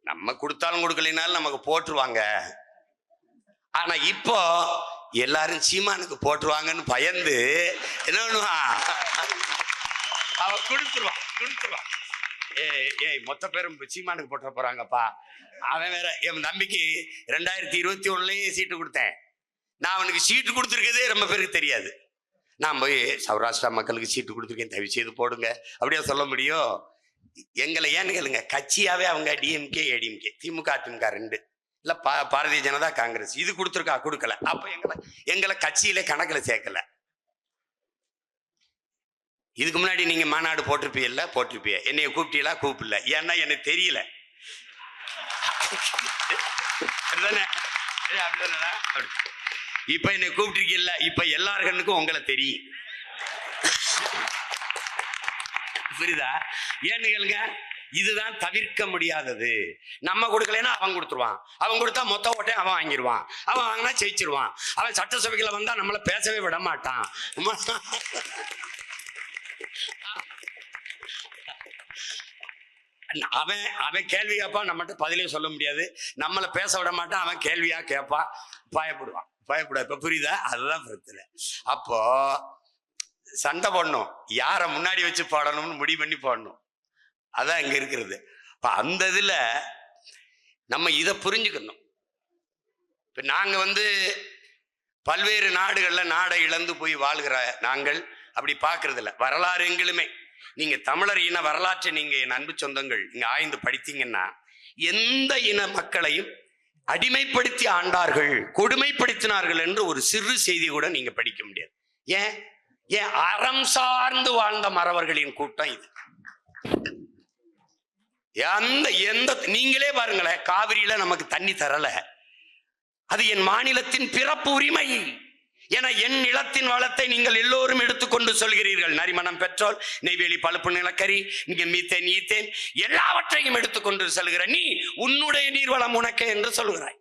நம்ம கொடுத்தாலும் கொடுக்கலைனாலும் நமக்கு போட்டுருவாங்க. ஆனா இப்போ எல்லாரும் சீமானுக்கு போட்டுருவாங்கன்னு பயந்து என்ன பண்ணுவான், அவ கொடுத்துருவான். ஏய் மொத்த பேரும் சீமானுக்கு போட்டுற போறாங்கப்பா. அவன் வேற, என் தம்பிக்கு 2021லயே சீட்டு கொடுத்தேன். நான் அவனுக்கு சீட்டு கொடுத்துருக்கதே ரொம்ப பேருக்கு தெரியாது. நான் போய் சௌராஷ்டிரா மக்களுக்கு சீட்டு கொடுத்துருக்கேன், தயவு செய்து போடுங்க அப்படியே சொல்ல முடியும்? எங்களை ஏன்னு கேளுங்க, கட்சியாவே அவங்க டிஎம்கே ஏடிஎம்கே, திமுக அதிமுக 2 இல்ல பாரதிய ஜனதா காங்கிரஸ், இது கொடுத்துருக்கா கொடுக்கல. அப்ப எங்களை கட்சியில கணக்குல சேர்க்கல. இதுக்கு முன்னாடி நீங்க மாநாடு போட்டிருப்பீங்க, என்னைய கூப்பிட்டீங்களா? கூப்பிடல. ஏன்னா எனக்கு தெரியல. இப்ப என்னை கூப்பிட்டுருக்கீல்ல, இப்ப எல்லாருக்கும் உங்களை தெரியும். புரியுதா? ஏன்னு கேளுங்க, இதுதான் தவிர்க்க முடியாதது. நம்ம கொடுக்கலன்னா அவன் கொடுத்துருவான், அவன் கொடுத்தா மொத்த ஓட்டையும் அவன் வாங்கிடுவான், அவன் வாங்கினா ஜெயிச்சிருவான். அவன் சட்டசபைக்குள்ள வந்தா நம்மள பேசவே விட மாட்டான். அவன் கேள்வி கேட்பான், நம்மகிட்ட பதிலே சொல்ல முடியாது. நம்மளை பேச விட மாட்டான், அவன் கேள்வியா கேட்பான், பயப்படுவான். இப்ப புரியுதா? அதுதான் பிரச்சனை. அப்போ சண்டை போடணும், யாரை முன்னாடி வச்சு பாடணும்னு முடிவு பண்ணி பாடணும். அதான் இங்க இருக்கிறது. இப்ப அந்த இதுல நம்ம இதை புரிஞ்சுக்கணும். இப்ப நாங்க பல்வேறு நாடுகள்ல நாடை இழந்து போய் வாழ்கிற நாங்கள் அப்படி பாக்குறது இல்லை. வரலாறு எங்களுமே, நீங்க தமிழர் இன வரலாற்றை நீங்க என் அன்பு சொந்தங்கள் நீங்க ஆய்ந்து படித்தீங்கன்னா, எந்த இன மக்களையும் அடிமைப்படுத்தி ஆண்டார்கள், கொடுமைப்படுத்தினார்கள் என்று ஒரு சிறு செய்தி கூட நீங்க படிக்க முடியாது. ஏன் அறம் சார்ந்து வாழ்ந்த மறவர்களின் கூட்டம் இது. நீங்களே பாருங்களேன், காவிரியில நமக்கு தண்ணி தரல, அது என் மாநிலத்தின் பிறப்பு உரிமை. என என் நிலத்தின் வளத்தை நீங்கள் எல்லோரும் எடுத்துக்கொண்டு சொல்கிறீர்கள். நரிமணம், பெட்ரோல், நெய்வேலி பழுப்பு நிலக்கரி, நீங்க மீத்தேன், ஈத்தேன் எல்லாவற்றையும் எடுத்துக்கொண்டு சொல்கிற நீ உன்னுடைய நீர்வளம் உனக்கே என்று சொல்கிறாய்.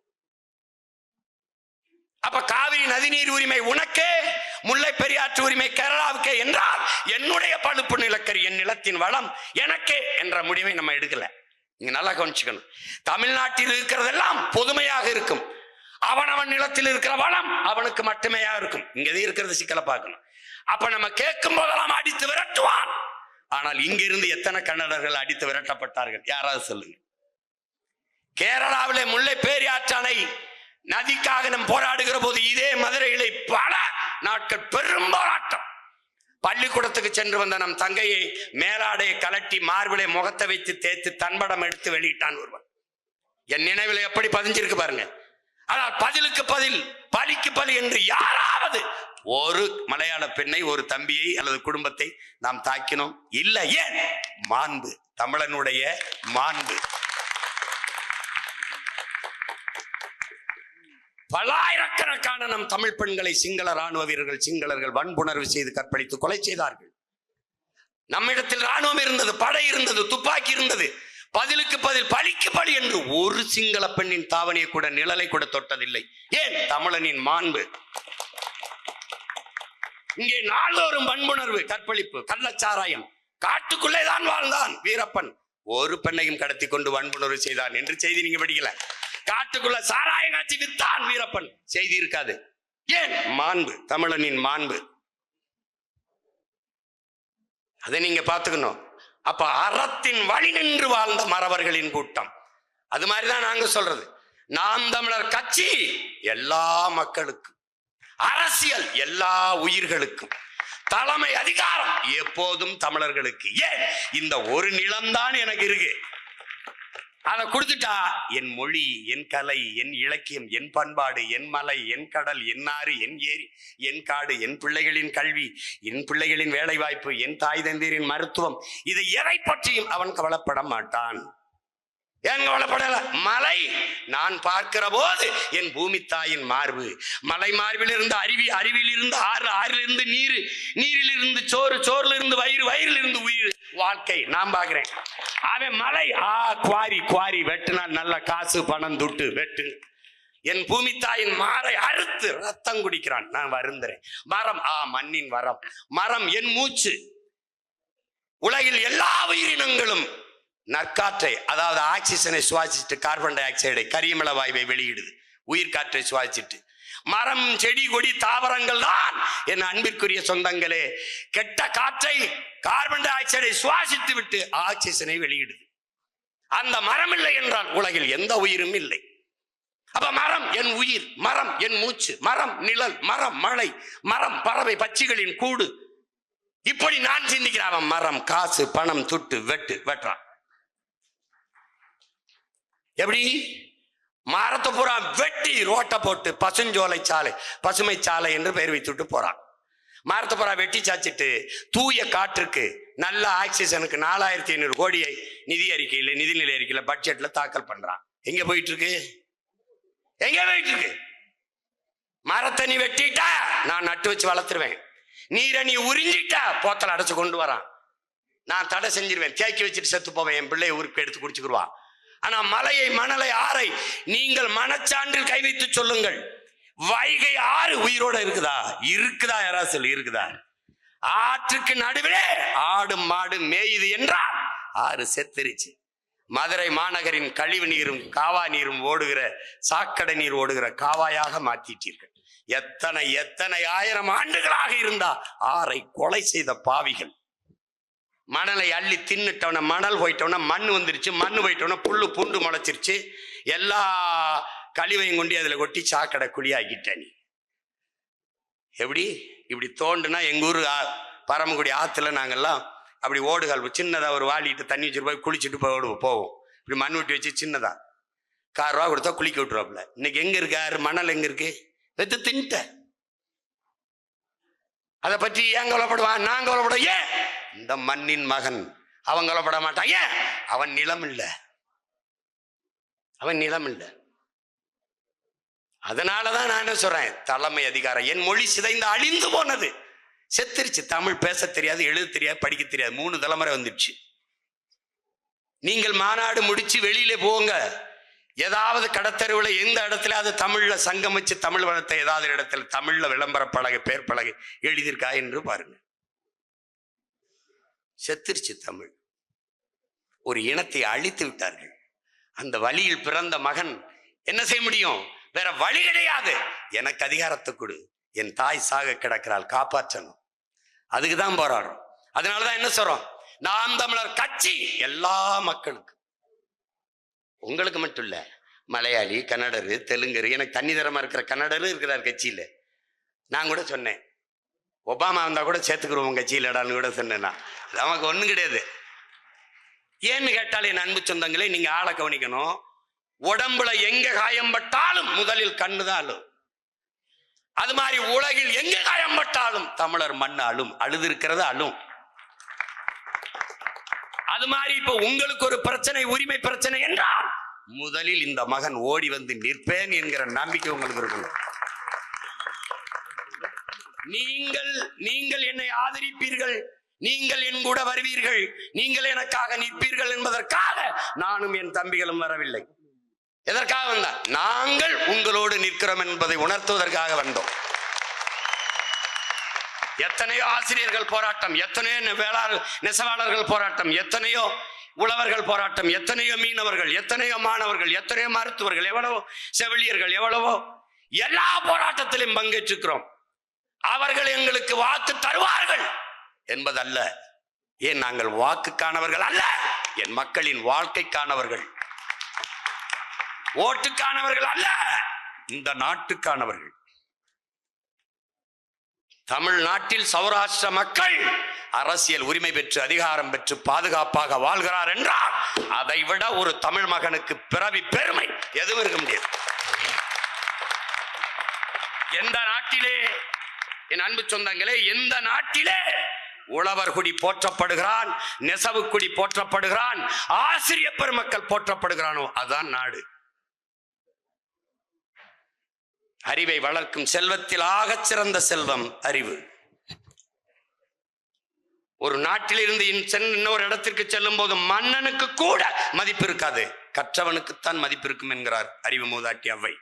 அப்ப காவிரி நதிநீர் உரிமை உனக்கே, முல்லை பெரியாற்று உரிமை கேரளாவுக்கே என்றால் என்னுடைய பழுப்பு நிலக்கரி, என் நிலத்தின் வளம் எனக்கே என்ற முடிவை நம்ம எடுக்கல. நீங்க நல்லா கவனிச்சுக்கணும். தமிழ்நாட்டில் இருக்கிறதெல்லாம் பொதுமையாக இருக்கும், அவனவன் நிலத்தில் இருக்கிற வளம் அவனுக்கு மட்டுமே இருக்கும். இங்க இருக்கிறது சிக்கலை பார்க்கணும். அப்ப நம்ம கேட்கும் போதெல்லாம் அடித்து விரட்டுவான். ஆனால் இங்கிருந்து எத்தனை கன்னடர்கள் அடித்து விரட்டப்பட்டார்கள்? யாராவது சொல்லுங்க. கேரளாவிலே முல்லை பேரியாற்றணை நதிக்காக நாம் போராடுகிற போது இதே மதுரையிலே பல நாட்கள் பெரும் போராட்டம். பள்ளிக்கூடத்துக்கு சென்று வந்த நம் தங்கையை மேலாடையை கலட்டி மார்பிலே முகத்தை வைத்து தேய்த்து தன்படம் எடுத்து வெளியிட்டான் ஒருவன். என் நினைவில் எப்படி பதிஞ்சிருக்கு பாருங்க. ஆனால் பதிலுக்கு பதில், பலிக்கு பலி என்று யாராவது ஒரு மலையாள பெண்ணை, ஒரு தம்பியை அல்லது குடும்பத்தை நாம் தாக்கினோம்? இல்ல. ஏன்? மாண்பு, தமிழனுடைய மாண்பு. பல்லாயிரக்கணக்கான நம் தமிழ் பெண்களை சிங்கள ராணுவ வீரர்கள், சிங்களர்கள் வன்புணர்வு செய்து கற்பழித்து கொலை செய்தார்கள். நம்மிடத்தில் ராணுவம் இருந்தது, படை இருந்தது, துப்பாக்கி இருந்தது. பதிலுக்கு பதில், பலிக்கு பலி என்று ஒரு சிங்கள பெண்ணின் தாவணியை கூட, நிழலை கூட தொட்டதில்லை. ஏன்? தமிழனின் மாண்பு. இங்கே நாள்தோறும் வன்புணர்வு, கற்பழிப்பு, கள்ளச்சாராயம். காட்டுக்குள்ளே தான் வாழ்ந்தான் வீரப்பன். ஒரு பெண்ணையும் கடத்தி கொண்டு வன்புணர்வு செய்தான் என்று செய்தி நீங்க படிக்கல. காட்டுக்குள்ள சாராய காட்சி வித்தான் வீரப்பன், செய்தி இருக்காது. ஏன்? மாண்பு, தமிழனின் மாண்பு. அதை நீங்க பார்த்துக்கணும். அப்ப அறத்தின் வழி நின்று வாழ்ந்த மறவர்களின் கூட்டம். அது மாதிரிதான் நாங்க சொல்றது. நாம் தமிழர் கட்சி எல்லா மக்களுக்கும், அரசியல் எல்லா உயிர்களுக்கும், தலைமை அதிகாரம் எப்போதும் தமிழர்களுக்கு. ஏன்? இந்த ஒரு நிலம்தான் எனக்கு இருக்கு. அதை கொடுத்துட்டா என் மொழி, என் கலை, என் இலக்கியம், என் பண்பாடு, என் மலை, என் கடல், என் ஆறு, என் ஏரி, என் காடு, என் பிள்ளைகளின் கல்வி, என் பிள்ளைகளின் வேலை வாய்ப்பு, என் தாய் தந்தையரின் மருத்துவம், இதை எதை பற்றியும் அவன் கவலைப்பட மாட்டான். ஏன் கவலைப்படல? மலை நான் பார்க்கிற போது என் பூமி தாயின் மார்பு, மலை மார்பில் இருந்து அருவி, அருவியில் இருந்து ஆறு, ஆறிலிருந்து நீர், நீரில் இருந்து சோறு, சோறுல இருந்து வயிறு, வயிறில் இருந்து உயிர், வாழ்க்கை நான் பார்க்கிறேன். அவன் மலை குவாரி, குவாரி வெட்டுனா நல்ல காசு பணம் துட்டு வெட்டு. என் பூமி தாயின் மாரை அறுத்து ரத்தம் குடிக்கிறான், நான் வருந்துறேன். மரம் மண்ணின் வரம், மரம் என் மூச்சு. உலகில் எல்லா உயிரினங்களும் நற்காற்றை, அதாவது ஆக்சிஜனை சுவாசிச்சுட்டு கார்பன் டை ஆக்சைடை, கரியமில வாயுவை வெளியிடுது. உயிர் காற்றை சுவாசிச்சுட்டு. மரம், செடி, கொடி, தாவரங்கள் தான் என் அன்பிற்குரிய சொந்தங்களே கெட்ட காற்றை, கார்பன் டை ஆக்சைடை சுவாசித்து விட்டு ஆக்சிஜனை வெளியிடுது. அந்த மரம் இல்லை என்றால் உலகில் எந்த உயிரும் இல்லை. அப்ப மரம் என் உயிர், மரம் என் மூச்சு, மரம் நிழல், மரம் மழை, மரம் பறவை பட்சிகளின் கூடு. இப்படி நான் சிந்திக்கிறேன். மரம் காசு பணம் துட்டு வெட்டு வெட்டுறான். எப்படி? மரத்தை பூரா வெட்டி ரோட்டை போட்டு பசுஞ்சோலை சாலை, பசுமை சாலை என்று பெயர் வைத்துட்டு போறான். மரத்தை பூரா வெட்டி சாச்சிட்டு தூய காற்றுக்கு, நல்ல ஆக்சிஜனுக்கு 4500 கோடியை நிதி அறிக்கையில், நிதிநிலை அறிக்கையில், பட்ஜெட்ல தாக்கல் பண்றான். எங்க போயிட்டு இருக்கு? எங்க போயிட்டு இருக்கு? மரத்தை நீ வெட்டிட்டா நான் நட்டு வச்சு வளர்த்துருவேன். நீரை நீ உறிஞ்சிட்டா போத்தல் அடைச்சு கொண்டு வரான். நான் தடை செஞ்சிருவேன், தேக்கி வச்சுட்டு செத்து போவேன். என் பிள்ளைய ஊருக்கு எடுத்து குடிச்சுக்குருவான். ஆனா மலையை, மணலை, ஆறை நீங்கள் மனச்சான்றில் கை வைத்து சொல்லுங்கள். வைகை ஆறு உயிரோட இருக்குதா? இருக்குதா? யாராவது சொல்லி இருக்குதா? ஆற்றுக்கு நடுவிலே ஆடு மாடு மேயுது என்றால் ஆறு செத்துருச்சு. மதுரை மாநகரின் கழிவு நீரும் காவா நீரும் ஓடுகிற, சாக்கடை நீர் ஓடுகிற காவாயாக மாத்திட்டீர்கள். எத்தனை எத்தனை ஆயிரம் ஆண்டுகளாக இருந்தா ஆறை கொலை செய்த பாவிகள். மணலை அள்ளி தின்னுட்டவன, மணல் போயிட்டவன மண் வந்துருச்சு, மண் போயிட்டவன புல்லு பூண்டு முளைச்சிருச்சு. எல்லா கழிவையும் கொண்டு அதுல கொட்டி சாக்கடை குழியாக்கிட்ட. நீ எப்படி? இப்படி தோண்டுனா எங்க ஊர் பரமக்குடி ஆத்துல நாங்கெல்லாம் அப்படி ஓடுகால் சின்னதா ஒரு வாளிட்டு தண்ணி வச்சுட்டு போய் குளிச்சுட்டு போவோம். இப்படி மண் வெட்டி வச்சு சின்னதா ₹1 கொடுத்தா குளிக்க விட்டுருவாப்புல. இன்னைக்கு எங்க இருக்காரு? மணல் எங்க இருக்கு? வெத்து தின்ட்ட. அதை பற்றி ஏன் கவலைப்படுவான்? நான் கவலைப்பட. ஏன்? இந்த மண்ணின் மகன் அவன் கவலைப்பட மாட்டான். ஏன்? அவன் நிலம் இல்லை, அவன் நிலம் இல்லை. அதனாலதான் நான் என்ன சொல்றேன், தலைமை அதிகாரம். என் மொழி சிதைந்து அழிந்து போனது, செத்துருச்சு. தமிழ் பேச தெரியாது, எழுத தெரியாது, படிக்க தெரியாது. 3 தலைமுறை வந்துடுச்சு. நீங்கள் மாநாடு முடிச்சு வெளியில போங்க, ஏதாவது கடத்தருவில் எந்த இடத்துல அது தமிழ்ல சங்கமிச்சு தமிழ் வளத்தை ஏதாவது இடத்துல தமிழ்ல விளம்பர பலகை, பேர் பலகை எழுதியிருக்கா என்று பாருங்க. செத்துருச்சு தமிழ். ஒரு இனத்தை அழித்து விட்டார்கள். அந்த வழியில் பிறந்த மகன் என்ன செய்ய முடியும்? வேற வழி கிடையாது. எனக்கு அதிகாரத்தை கொடு, என் தாய் சாக கிடக்கிறாள், காப்பாற்றணும். அதுக்குதான் போராடுறோம். அதனாலதான் என்ன சொல்றோம், நாம் தமிழர் கட்சி எல்லா மக்களுக்கும், உங்களுக்கு மட்டும் இல்ல, மலையாளி, கன்னடரு, தெலுங்கரு, எனக்கு தண்ணி தரமா இருக்கிற கன்னடரு இருக்கிறார் கட்சியில. நான் கூட சொன்னேன், ஒபாமா வந்தா கூட சேர்த்துக்கிறோம் கட்சியிலடான்னு கூட சொன்னேன். நமக்கு ஒண்ணும் கிடையாது. ஏன்னு கேட்டால் என் அன்பு சொந்தங்களே, நீங்க ஆளை கவனிக்கணும். உடம்புல எங்க காயம்பட்டாலும் முதலில் கண்ணுதான் அழும். அது மாதிரி உலகில் எங்க காயம்பட்டாலும் தமிழர் மண் அழும். அழுது இருக்கிறது அழும். அது மாதிரி இப்ப உங்களுக்கு ஒரு பிரச்சனை, உரிமை பிரச்சனை என்றால் முதலில் இந்த மகன் ஓடி வந்து நிற்பேன் என்கிற நம்பிக்கை உங்களுக்கு இருக்கணும். நீங்கள் என்னை ஆதரிப்பீர்கள், நீங்கள் என் கூட வருவீர்கள், நீங்கள் எனக்காக நிற்பீர்கள் என்பதற்காக நானும் என் தம்பிகளும் வரவில்லை. எதற்காக வந்தால் நாங்கள் உங்களோடு நிற்கிறோம் என்பதை உணர்த்துவதற்காக வந்தோம். எத்தனையோ ஆசிரியர்கள் போராட்டம், எத்தனையோ நெசவாளர்கள் போராட்டம், எத்தனையோ உழவர்கள் போராட்டம், எத்தனையோ மீனவர்கள், எத்தனையோ மாணவர்கள், எத்தனையோ மருத்துவர்கள், எவ்வளவோ செவிலியர்கள், எவ்வளவோ எல்லா போராட்டத்திலும் பங்கேற்றுக்கிறோம். அவர்கள் எங்களுக்கு வாக்கு தருவார்கள் என்பதல்ல. ஏன் நாங்கள் வாக்குக்கானவர்கள் அல்ல, என் மக்களின் வாழ்க்கைக்கானவர்கள், ஓட்டுக்கானவர்கள் அல்ல, இந்த நாட்டுக்கானவர்கள். தமிழ்நாட்டில் சௌராஷ்டிர மக்கள் அரசியல் உரிமை பெற்று அதிகாரம் பெற்று பாதுகாப்பாக வாழ்கிறார் என்றால் அதை விட ஒரு தமிழ் மகனுக்கு பிறவி பெருமை எதுவும் இருக்க முடியாது. எந்த நாட்டிலே, என் அன்பு சொந்தங்களே, எந்த நாட்டிலே உழவர் குடி போற்றப்படுகிறான், நெசவு குடி போற்றப்படுகிறான், ஆசிரிய பெருமக்கள் போற்றப்படுகிறானோ அதுதான் நாடு. அறிவை வளர்க்கும் செல்வத்தில் ஆகச் சிறந்த செல்வம் அறிவு. ஒரு நாட்டிலிருந்து இன்னொரு இடத்திற்கு செல்லும் போது மன்னனுக்கு கூட மதிப்பு இருக்காது, கற்றவனுக்குத்தான் மதிப்பு இருக்கும் என்கிறார் அறிவு மூதாட்டி அவ்வை.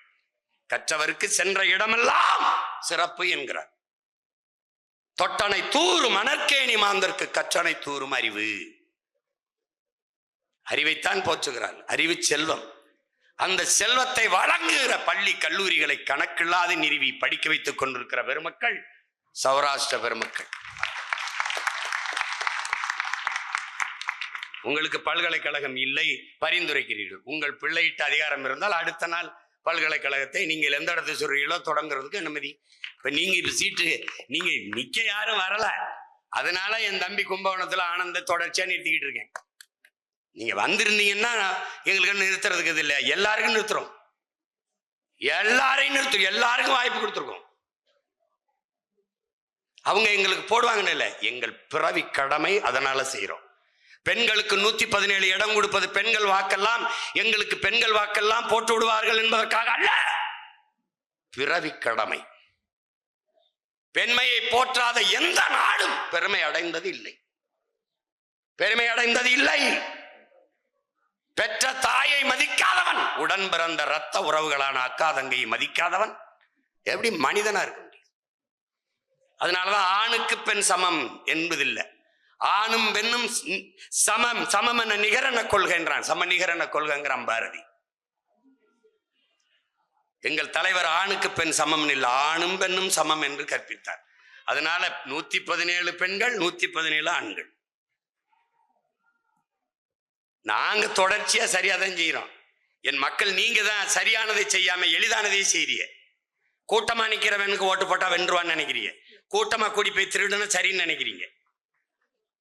கற்றவருக்கு சென்ற இடமெல்லாம் சிறப்பு என்கிறார். தொட்டனை தூரும் மணற்கேணி மாந்தற்கு கற்றனை தூரும் அறிவு. அறிவைத்தான் போற்றுகிறார். அறிவு செல்வம். அந்த செல்வத்தை வழங்குகிற பள்ளி கல்லூரிகளை கணக்கில்லாத நிறுவி படிக்க வைத்துக் கொண்டிருக்கிற பெருமக்கள் சௌராஷ்டிர பெருமக்கள். உங்களுக்கு பல்கலைக்கழகம் இல்லை, பரிந்துரைக்கிறீர்கள். உங்கள் பிள்ளையிட்ட அதிகாரம் இருந்தால் அடுத்த நாள் பல்கலைக்கழகத்தை நீங்கள் எந்த இடத்தை சொல்றீங்களோ தொடங்குறதுக்கு அனுமதி. இப்ப நீங்க இப்ப சீட்டு நீங்க நிக்க யாரும் வரல, அதனால என் தம்பி கும்பகோணத்துல ஆனந்த தொடர்ச்சியா நிறுத்திக்கிட்டு இருக்கேன். நீங்க வந்திருந்தீங்கன்னா எங்களுக்கு நிறுத்துறதுக்கு இது இல்லை, எல்லாருக்கும் நிறுத்துறோம், எல்லாரையும் நிறுத்தும், எல்லாருக்கும் வாய்ப்பு கொடுத்துருக்கோம். அவங்க எங்களுக்கு போடுவாங்கன்னு இல்லை, எங்கள் பிறவி கடமை, அதனால செய்யறோம். பெண்களுக்கு 117 இடம் கொடுப்பது பெண்கள் வாக்கெல்லாம் எங்களுக்கு பெண்கள் வாக்கெல்லாம் போட்டு விடுவார்கள் என்பதற்காக அல்ல, பிறவி கடமை. பெண்மையை போற்றாத எந்த நாடும் பெருமை அடைந்தது இல்லை, பெருமை அடைந்தது இல்லை. பெற்ற தாயை மதிக்காதவன், உடன் பிறந்த இரத்த உறவுகளான அக்கா தங்கையை மதிக்காதவன் எப்படி மனிதனா இருக்க முடியும்? அதனாலதான் ஆணுக்கு பெண் சமம் என்பதில்லை, ஆணும் பெண்ணும் சமம். சமம் என நிகரென கொள்கின்றான், சம நிகரென கொள்கிறான் பாரதி. எங்கள் தலைவர் ஆணுக்கு பெண் சமம் இல்லை, ஆணும் பெண்ணும் சமம் என்று கற்பித்தார். அதனால 117 பெண்கள், 117 ஆண்கள். நாங்க தொடர்ச்சியா சரியாதான் செய்யறோம். என் மக்கள் நீங்க தான் சரியானதை செய்யாம எளிதானதை செய்றீங்க. கூட்டமா நிக்கிறவனுக்கு ஓட்டு போட்டா வென்றுவான்னு நினைக்கிறீங்க, கூட்டமா கூடி போய் திருடுன்னு சரின்னு நினைக்கிறீங்க.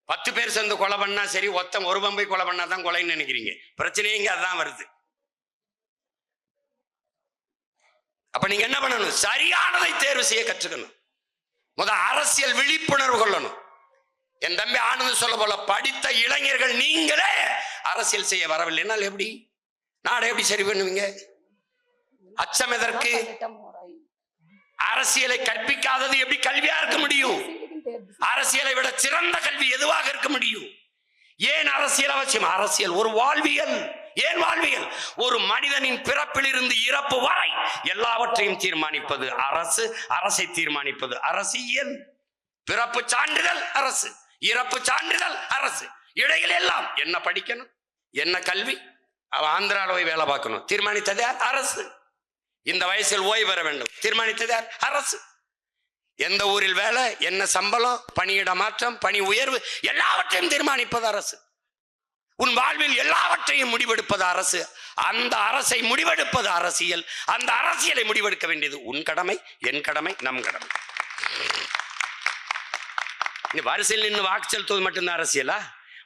10 பேர் சேர்ந்து கொலை பண்ணா சரி, ஒருத்தன் ஒரு பம்பை கொலை பண்ணாதான் கொலைன்னு நினைக்கிறீங்க. பிரச்சனையே இங்க அதுதான் வருது. அப்ப நீங்க என்ன பண்ணணும்? சரியானதை தேர்வு செய்ய கற்றுக்கணும். அரசியல் விழிப்புணர்வு கொள்ளணும். என் தம்பி ஆனந்த் சொல்ல போல படித்த இளைஞர்கள் நீங்களே அரசியல் செய்ய வரவில்லைனால் எப்படி நாடை எப்படி சரி பண்ணுவீங்க? அச்சம் எதற்கு? அரசியலை கற்பிக்காதது எப்படி கல்வியா இருக்க முடியும்? அரசியலை விட சிறந்த கல்வி எதுவாக இருக்க முடியும்? ஏன் அரசியல் அவசியம்? அரசியல் ஒரு வாழ்வியல். ஏன் வாழ்வியல்? ஒரு மனிதனின் பிறப்பிலிருந்து இறப்பு வரை எல்லாவற்றையும் தீர்மானிப்பது அரசு, அரசை தீர்மானிப்பது அரசியல். பிறப்பு சான்றிதழ் அரசு, இறப்பு சான்றிதழ் அரசு, இடையில் எல்லாம் என்ன படிக்கணும், என்ன கல்வி, அவ ஆந்திராவில் போய் வேலை பார்க்கணும், தீர்மானித்ததே அரசு. இந்த வயசில் ஓய்வு பெற வேண்டும் தீர்மானித்தது யார்? அரசு. எந்த ஊரில் வேலை, என்ன சம்பளம், பணியிட மாற்றம், பணி உயர்வு எல்லாவற்றையும் தீர்மானிப்பது அரசு. உன் வாழ்வில் எல்லாவற்றையும் முடிவெடுப்பது அரசு. அந்த அரசை முடிவெடுப்பது அரசியல். அந்த அரசியலை முடிவெடுக்க வேண்டியது உன் கடமை, என் கடமை, நம் கடமை. நீ வரிசையில் நின்று வாக்கு செலுத்துவது மட்டும்தான் அரசியலா?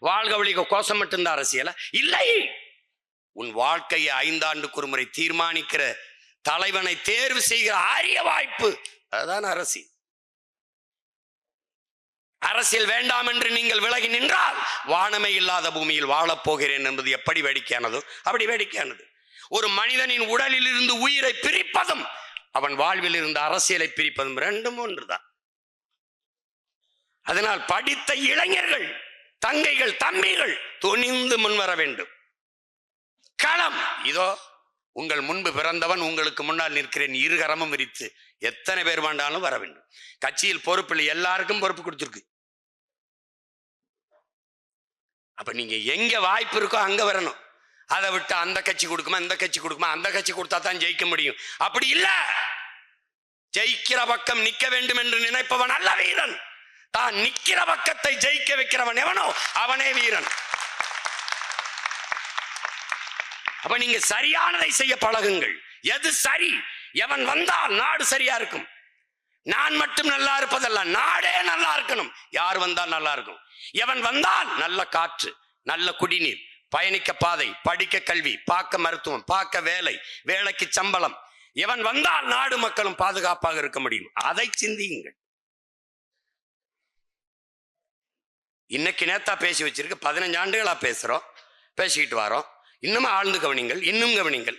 வாழ்க ஒழிக கோஷம் மட்டும்தான் அரசியலா? இல்லை. உன் வாழ்க்கையை 5 ஆண்டுக்கு ஒரு முறை தீர்மானிக்கிற தலைவனை தேர்வு செய்கிற அரிய வாய்ப்பு, அதுதான் அரசியல். அரசியல் வேண்டாம் என்று நீங்கள் விலகி நின்றால் வானமே இல்லாத பூமியில் வாழப் போகிறேன் என்பது எப்படி வேடிக்கையானதோ அப்படி வேடிக்கையானது. ஒரு மனிதனின் உடலில் இருந்து உயிரை பிரிப்பதும் அவன் வாழ்வில் இருந்து அரசியலை பிரிப்பதும் ரெண்டும் ஒன்றுதான். அதனால் படித்த இளைஞர்கள், தங்கைகள், தம்பிகள் துணிந்து முன்வர வேண்டும். களம் இதோ உங்கள் முன்பு பிறந்தவன், உங்களுக்கு முன்னால் நிற்கிறேன், இருகரமும் விரித்து எத்தனை பேர் வேண்டாலும் வர வேண்டும். கட்சியில் பொறுப்பில் எல்லாருக்கும் பொறுப்பு கொடுத்திருக்கு. அப்ப நீங்க எங்க வாய்ப்பு இருக்கோ அங்க வரணும். அதை விட்டு அந்த கட்சி கொடுக்குமா, இந்த கட்சி கொடுக்குமா, அந்த கட்சி கொடுத்தா தான் ஜெயிக்க முடியும், அப்படி இல்ல. ஜெயிக்கிற பக்கம் நிக்க வேண்டும் என்று நினைப்பவன் அல்ல வீரன். தான் நிக்கிற பக்கத்தை ஜெயிக்க வைக்கிறவன் எவனோ அவனே வீரன். அப்ப நீங்க சரியானதை செய்ய பழகுங்கள். எது சரி, எவன் வந்தால் நாடு சரியா இருக்கும். நான் மட்டும் நல்லா இருப்பதல்ல, நாடே நல்லா இருக்கணும். யார் வந்தால் நல்லா இருக்கும். எவன் வந்தால் நல்ல காற்று, நல்ல குடிநீர், பயணிக்க பாதை, படிக்க கல்வி, பார்க்க மருத்துவம், பார்க்க வேலை, வேலைக்கு சம்பளம். எவன் வந்தால் நாடு மக்களும் பாதுகாப்பாக இருக்க முடியும். அதை சிந்தியுங்கள். இன்னைக்கு நேத்தா பேசி வச்சிருக்கு, 15 ஆண்டுகளா பேசுறோம், பேசிக்கிட்டு வரோம். இன்னும் ஆழ்ந்து கவனிங்கள், இன்னும் கவனிங்கள்.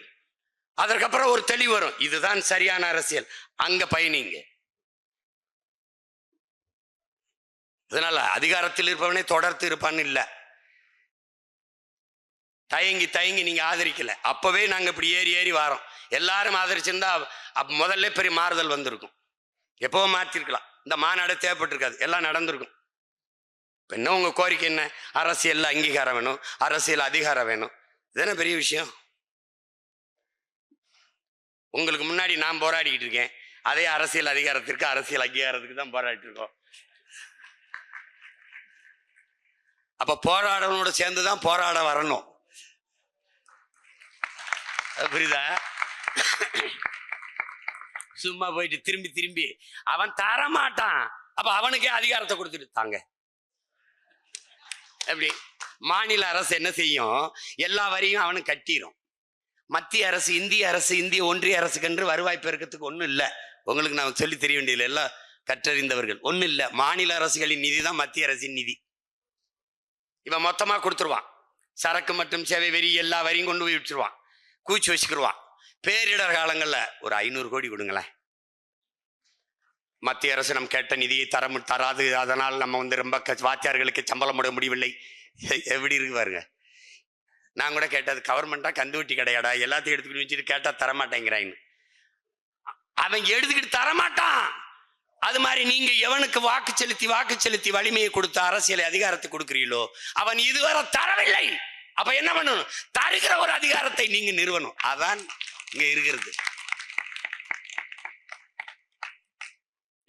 அதற்கப்புறம் ஒரு தெளிவு வரும். இதுதான் சரியான அரசியல், அங்க பயணிங்க. அதனால அதிகாரத்தில் இருப்பவனே தொடர்ந்து இருப்பான்னு இல்ல. தயங்கி தயங்கி நீங்க ஆதரிக்கல. அப்பவே நாங்க இப்படி ஏறி ஏறி வாரோம். எல்லாரும் ஆதரிச்சிருந்தா முதல்ல பெரிய மாறுதல் வந்திருக்கும். எப்பவும் மாற்றிருக்கலாம். இந்த மாநாடு தேவைப்பட்டிருக்காது, எல்லாம் நடந்திருக்கும். இப்ப என்ன உங்க கோரிக்கை என்ன? அரசியல் அங்கீகாரம் வேணும், அரசியல் அதிகாரம் வேணும். இதுதானே பெரிய விஷயம். உங்களுக்கு முன்னாடி நான் போராடிக்கிட்டு இருக்கேன். அதே அரசியல் அதிகாரத்திற்கு, அரசியல் அங்கீகாரத்துக்கு தான் போராடிட்டு இருக்கோம். அப்ப போராடனோட சேர்ந்துதான் போராட வரணும். புரியுதா? சும்மா போயிட்டு திரும்பி திரும்பி அவன் தரமாட்டான். அப்ப அவனுக்கே அதிகாரத்தை கொடுத்துட்டு தாங்க. எப்படி மாநில அரசு என்ன செய்யும்? எல்லா வரியும் அவனுக்கு கட்டிரும். மத்திய அரசு, இந்திய அரசு, இந்திய ஒன்றிய அரசுக்கென்று வருவாய் பெருக்கத்துக்கு ஒன்றும் இல்லை. உங்களுக்கு நான் சொல்லி தெரிய வேண்டியதில்லை, எல்லாம் கற்றறிந்தவர்கள். ஒன்றும் இல்லை. மாநில அரசுகளின் நிதி தான் மத்திய அரசின் நிதி. இவன் மொத்தமாக கொடுத்துருவான். சரக்கு மற்றும் சேவை வரி எல்லா வரியும் கொண்டு போய் விட்டுருவான், கூச்சி வச்சுக்கிடுவான். பேரிடர் காலங்களில் ஒரு 500 கோடி கொடுங்களேன். மத்திய அரசு நம் கேட்ட நிதியை தராது, அதனால் நம்ம ரொம்ப வாத்தியார்களுக்கு சம்பளம் போட முடியவில்லை. எப்படி இருக்கு பாருங்க. நான் கூட கேட்டது, கவர்மெண்டா கந்துவட்டி கிடையாடா, எல்லாத்தையும் எடுத்துக்கிட்டு வச்சுட்டு கேட்டா தரமாட்டேங்கிறாங்க. அவன் எடுத்துக்கிட்டு தரமாட்டான். அது மாதிரி நீங்க எவனுக்கு வாக்கு செலுத்தி வலிமையை கொடுத்த அரசியலை அதிகாரத்தை கொடுக்கிறீங்களோ அவன் இதுவரை தரவில்லை. அப்ப என்ன பண்ணணும்? தருகிற ஒரு அதிகாரத்தை நீங்க நிறுவனம். அதான் இங்க இருக்கிறது.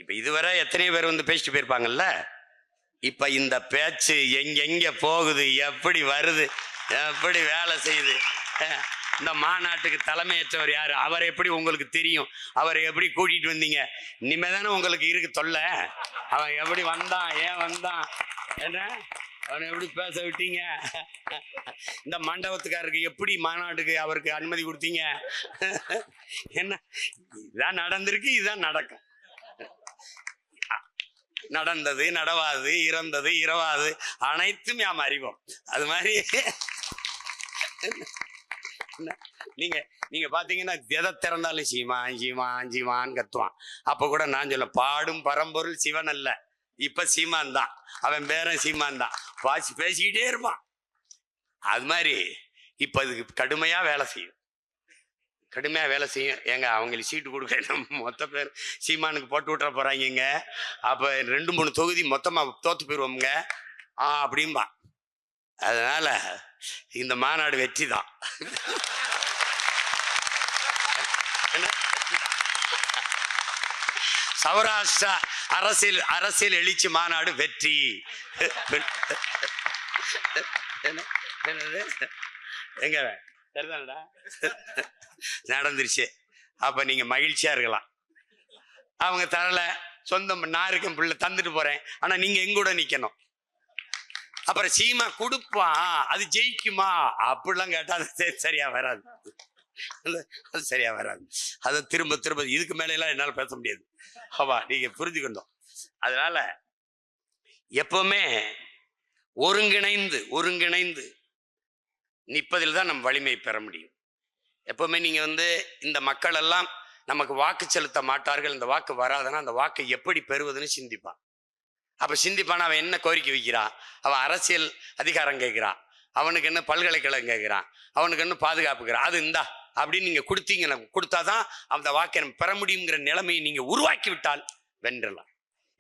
இப்ப இதுவரை எத்தனை பேர் வந்து பேசிட்டு போயிருப்பாங்கல்ல. இப்ப இந்த பேச்சு எங்க போகுது, எப்படி வருது, எப்படி வேலை செய்யுது. இந்த மாநாட்டுக்கு தலைமையேற்றவர் யாரு, அவர் எப்படி உங்களுக்கு தெரியும், அவரை எப்படி கூட்டிட்டு வந்தீங்க, இனிமேதானே உங்களுக்கு இருக்கு தொல்லை. அவன் எப்படி வந்தான், ஏன் வந்தான், என்ன அவனை எப்படி பேச விட்டீங்க, இந்த மண்டபத்துக்காரருக்கு எப்படி மாநாட்டுக்கு அவருக்கு அனுமதி கொடுத்தீங்க, என்ன இதான் நடந்திருக்கு, இதுதான் நடக்கும். நடந்தது, நடவாது, இறந்தது, இரவாது அனைத்தும் நாம் அறிவோம். அது மாதிரி நீங்க பாத்தீங்கன்னா எதை திறந்தாலும் சீமான் சீமான் சீமான் கத்துவான். அப்ப கூட நான் சொல்ல, பாடும் பரம்பொருள் சிவன் அல்ல, இப்ப சீமான் தான், அவன் பேரன் சீமான் தான், பேசிக்கிட்டே இருப்பான். அது மாதிரி இப்ப இதுக்கு கடுமையா வேலை செய்யும். ஏங்க அவங்களுக்கு சீட்டு கொடுக்க மொத்த பேர் சீமானுக்கு போட்டு விட்டுற போறாங்க. அப்ப 2-3 தொகுதி மொத்தமா தோத்து போயிருவோம்ங்க அப்படின்பா. அதனால இந்த மாநாடு வெற்றி தான். என்ன? சௌராஷ்டிரா அரசியல் எழுச்சி மாநாடு வெற்றி. எங்க சரிதானடா நடந்துருச்சு. அப்ப நீங்க மகிழ்ச்சியா இருக்கலாம். அவங்க தரல, சொந்தம் நான் இருக்கேன் பிள்ளை தந்துட்டு போறேன், ஆனா நீங்க எங்கூட நிக்கணும். அப்புறம் சீமா கொடுப்பான், அது ஜெயிக்குமா அப்படிலாம் கேட்டா அது சரியா வராது. அது சரியா வராது. அதை திரும்ப திரும்ப இதுக்கு மேல எல்லாம் என்னால பேச முடியாது. அவா நீங்க புரிஞ்சுக்கணும். அதனால எப்பவுமே ஒருங்கிணைந்து நிற்பதில் தான் நம்ம வலிமை பெற முடியும். எப்பவுமே நீங்க இந்த மக்கள் எல்லாம் நமக்கு வாக்கு செலுத்த மாட்டார்கள், இந்த வாக்கு வராதுன்னா அந்த வாக்கை எப்படி பெறுவதுன்னு சிந்திப்பான். அப்ப சிந்திப்பான். அவன் என்ன கோரிக்கை வைக்கிறான்? அவன் அரசியல் அதிகாரம் கேட்கிறான், அவனுக்கு என்ன பல்கலைக்கழகம் கேட்கிறான், அவனுக்கு என்ன பாதுகாப்புக்கிறான். அது இந்தா அப்படின்னு நீங்க கொடுத்தீங்கன்னா கொடுத்தாதான் அந்த வாக்கை நம்ம பெற முடியுங்கிற நிலைமையை நீங்க உருவாக்கி விட்டால் வென்றலாம்.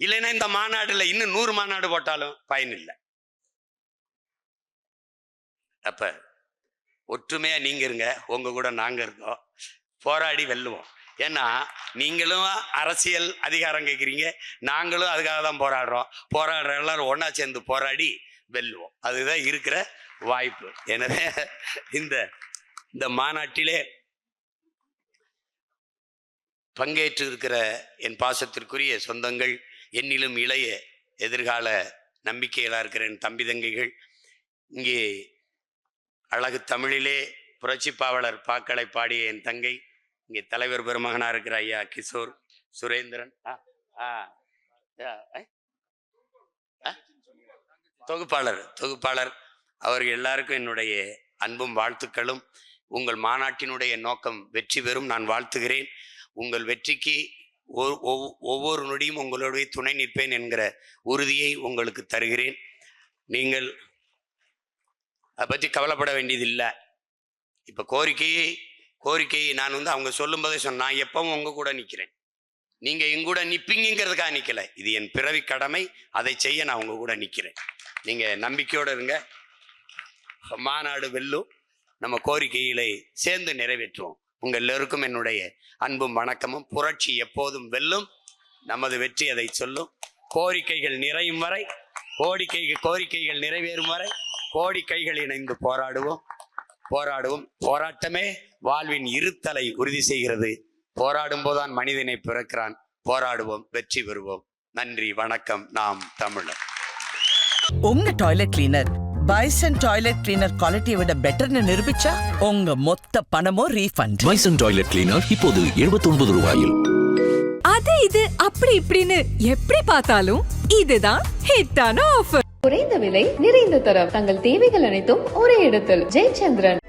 இல்லைன்னா இந்த மாநாடுல இன்னும் 100 மாநாடு போட்டாலும் பயனில்லை. அப்ப ஒற்றுமையா நீங்க இருங்க, உங்க கூட நாங்க இருக்கோம், போராடி வெல்லுவோம். ஏன்னா நீங்களும் அரசியல் அதிகாரம் கேட்குறீங்க, நாங்களும் அதுக்காக தான் போராடுற எல்லாரும் ஒன்னா சேர்ந்து போராடி வெல்லுவோம். அதுதான் இருக்கிற வாய்ப்பு. எனவே இந்த மாநாட்டிலே பங்கேற்று இருக்கிற என் பாசத்திற்குரிய சொந்தங்கள், என்னிலும் இளைய எதிர்கால நம்பிக்கைகளா இருக்கிற என் தம்பி தங்கைகள், இங்கே அழகு தமிழிலே புரட்சி பாவலர் பாக்களை பாடிய என் தங்கை, இங்கே தலைவர் பெருமகனா இருக்கிற ஐயா கிஷோர் சுரேந்திரன், தொகுப்பாளர் அவர்கள் எல்லாருக்கும் என்னுடைய அன்பும் வாழ்த்துக்களும். உங்கள் மாநாட்டினுடைய நோக்கம் வெற்றி பெறும் நான் வாழ்த்துகிறேன். உங்கள் வெற்றிக்கு ஒவ்வொரு நொடியும் உங்களுடைய துணை நிற்பேன் என்கிற உறுதியை உங்களுக்கு தருகிறேன். நீங்கள் அதை பற்றி கவலைப்பட வேண்டியதில்லை. இப்போ கோரிக்கையை நான் அவங்க சொல்லும் போதே சொன்னேன், எப்பவும் உங்க கூட நிற்கிறேன், நீங்க எங்கூட நிற்பீங்கிறதுக்காக நிற்கல. இது என் பிறவி கடமை, அதை செய்ய நான் உங்க கூட நிற்கிறேன். நீங்க நம்பிக்கையோடு இருங்க. மாநாடு வெல்லும், நம்ம கோரிக்கைகளை சேர்ந்து நிறைவேற்றுவோம். உங்கள் எல்லோருக்கும் என்னுடைய அன்பும் வணக்கமும். புரட்சி எப்போதும் வெல்லும், நமது வெற்றி அதை சொல்லும். கோரிக்கைகள் நிறையும் வரை, கோரிக்கைகள் நிறைவேறும் வரை கோடி கைகள் இணைந்து போராடுவோம். போராட்டமே வாழ்வின் இருத்தலை உறுதி செய்கிறது. போராடும் போதுதான் மனிதனை பிறக்கிறான். போராடுவோம், வெற்றி பெறுவோம். நன்றி, வணக்கம். நாம் தமிழர். உங்க toilet cleaner bison toilet cleaner குவாலிட்டியை விட பெட்டர்னு நிரூபிச்சா உங்க மொத்த பணமும் ரீஃபண்ட். பைசன் டாய்லெட் கிளீனர் இப்போது 79 ரூபாயில். அது இது அப்படி இப்படின்னு எப்படி பார்த்தாலும் இதுதான் ஹிட்டான ஆஃபர். குறைந்த விலை, நிறைந்த தரம், தங்கள் தேவைகள் அனைத்தும் ஒரே இடத்தில். ஜெயச்சந்திரன்.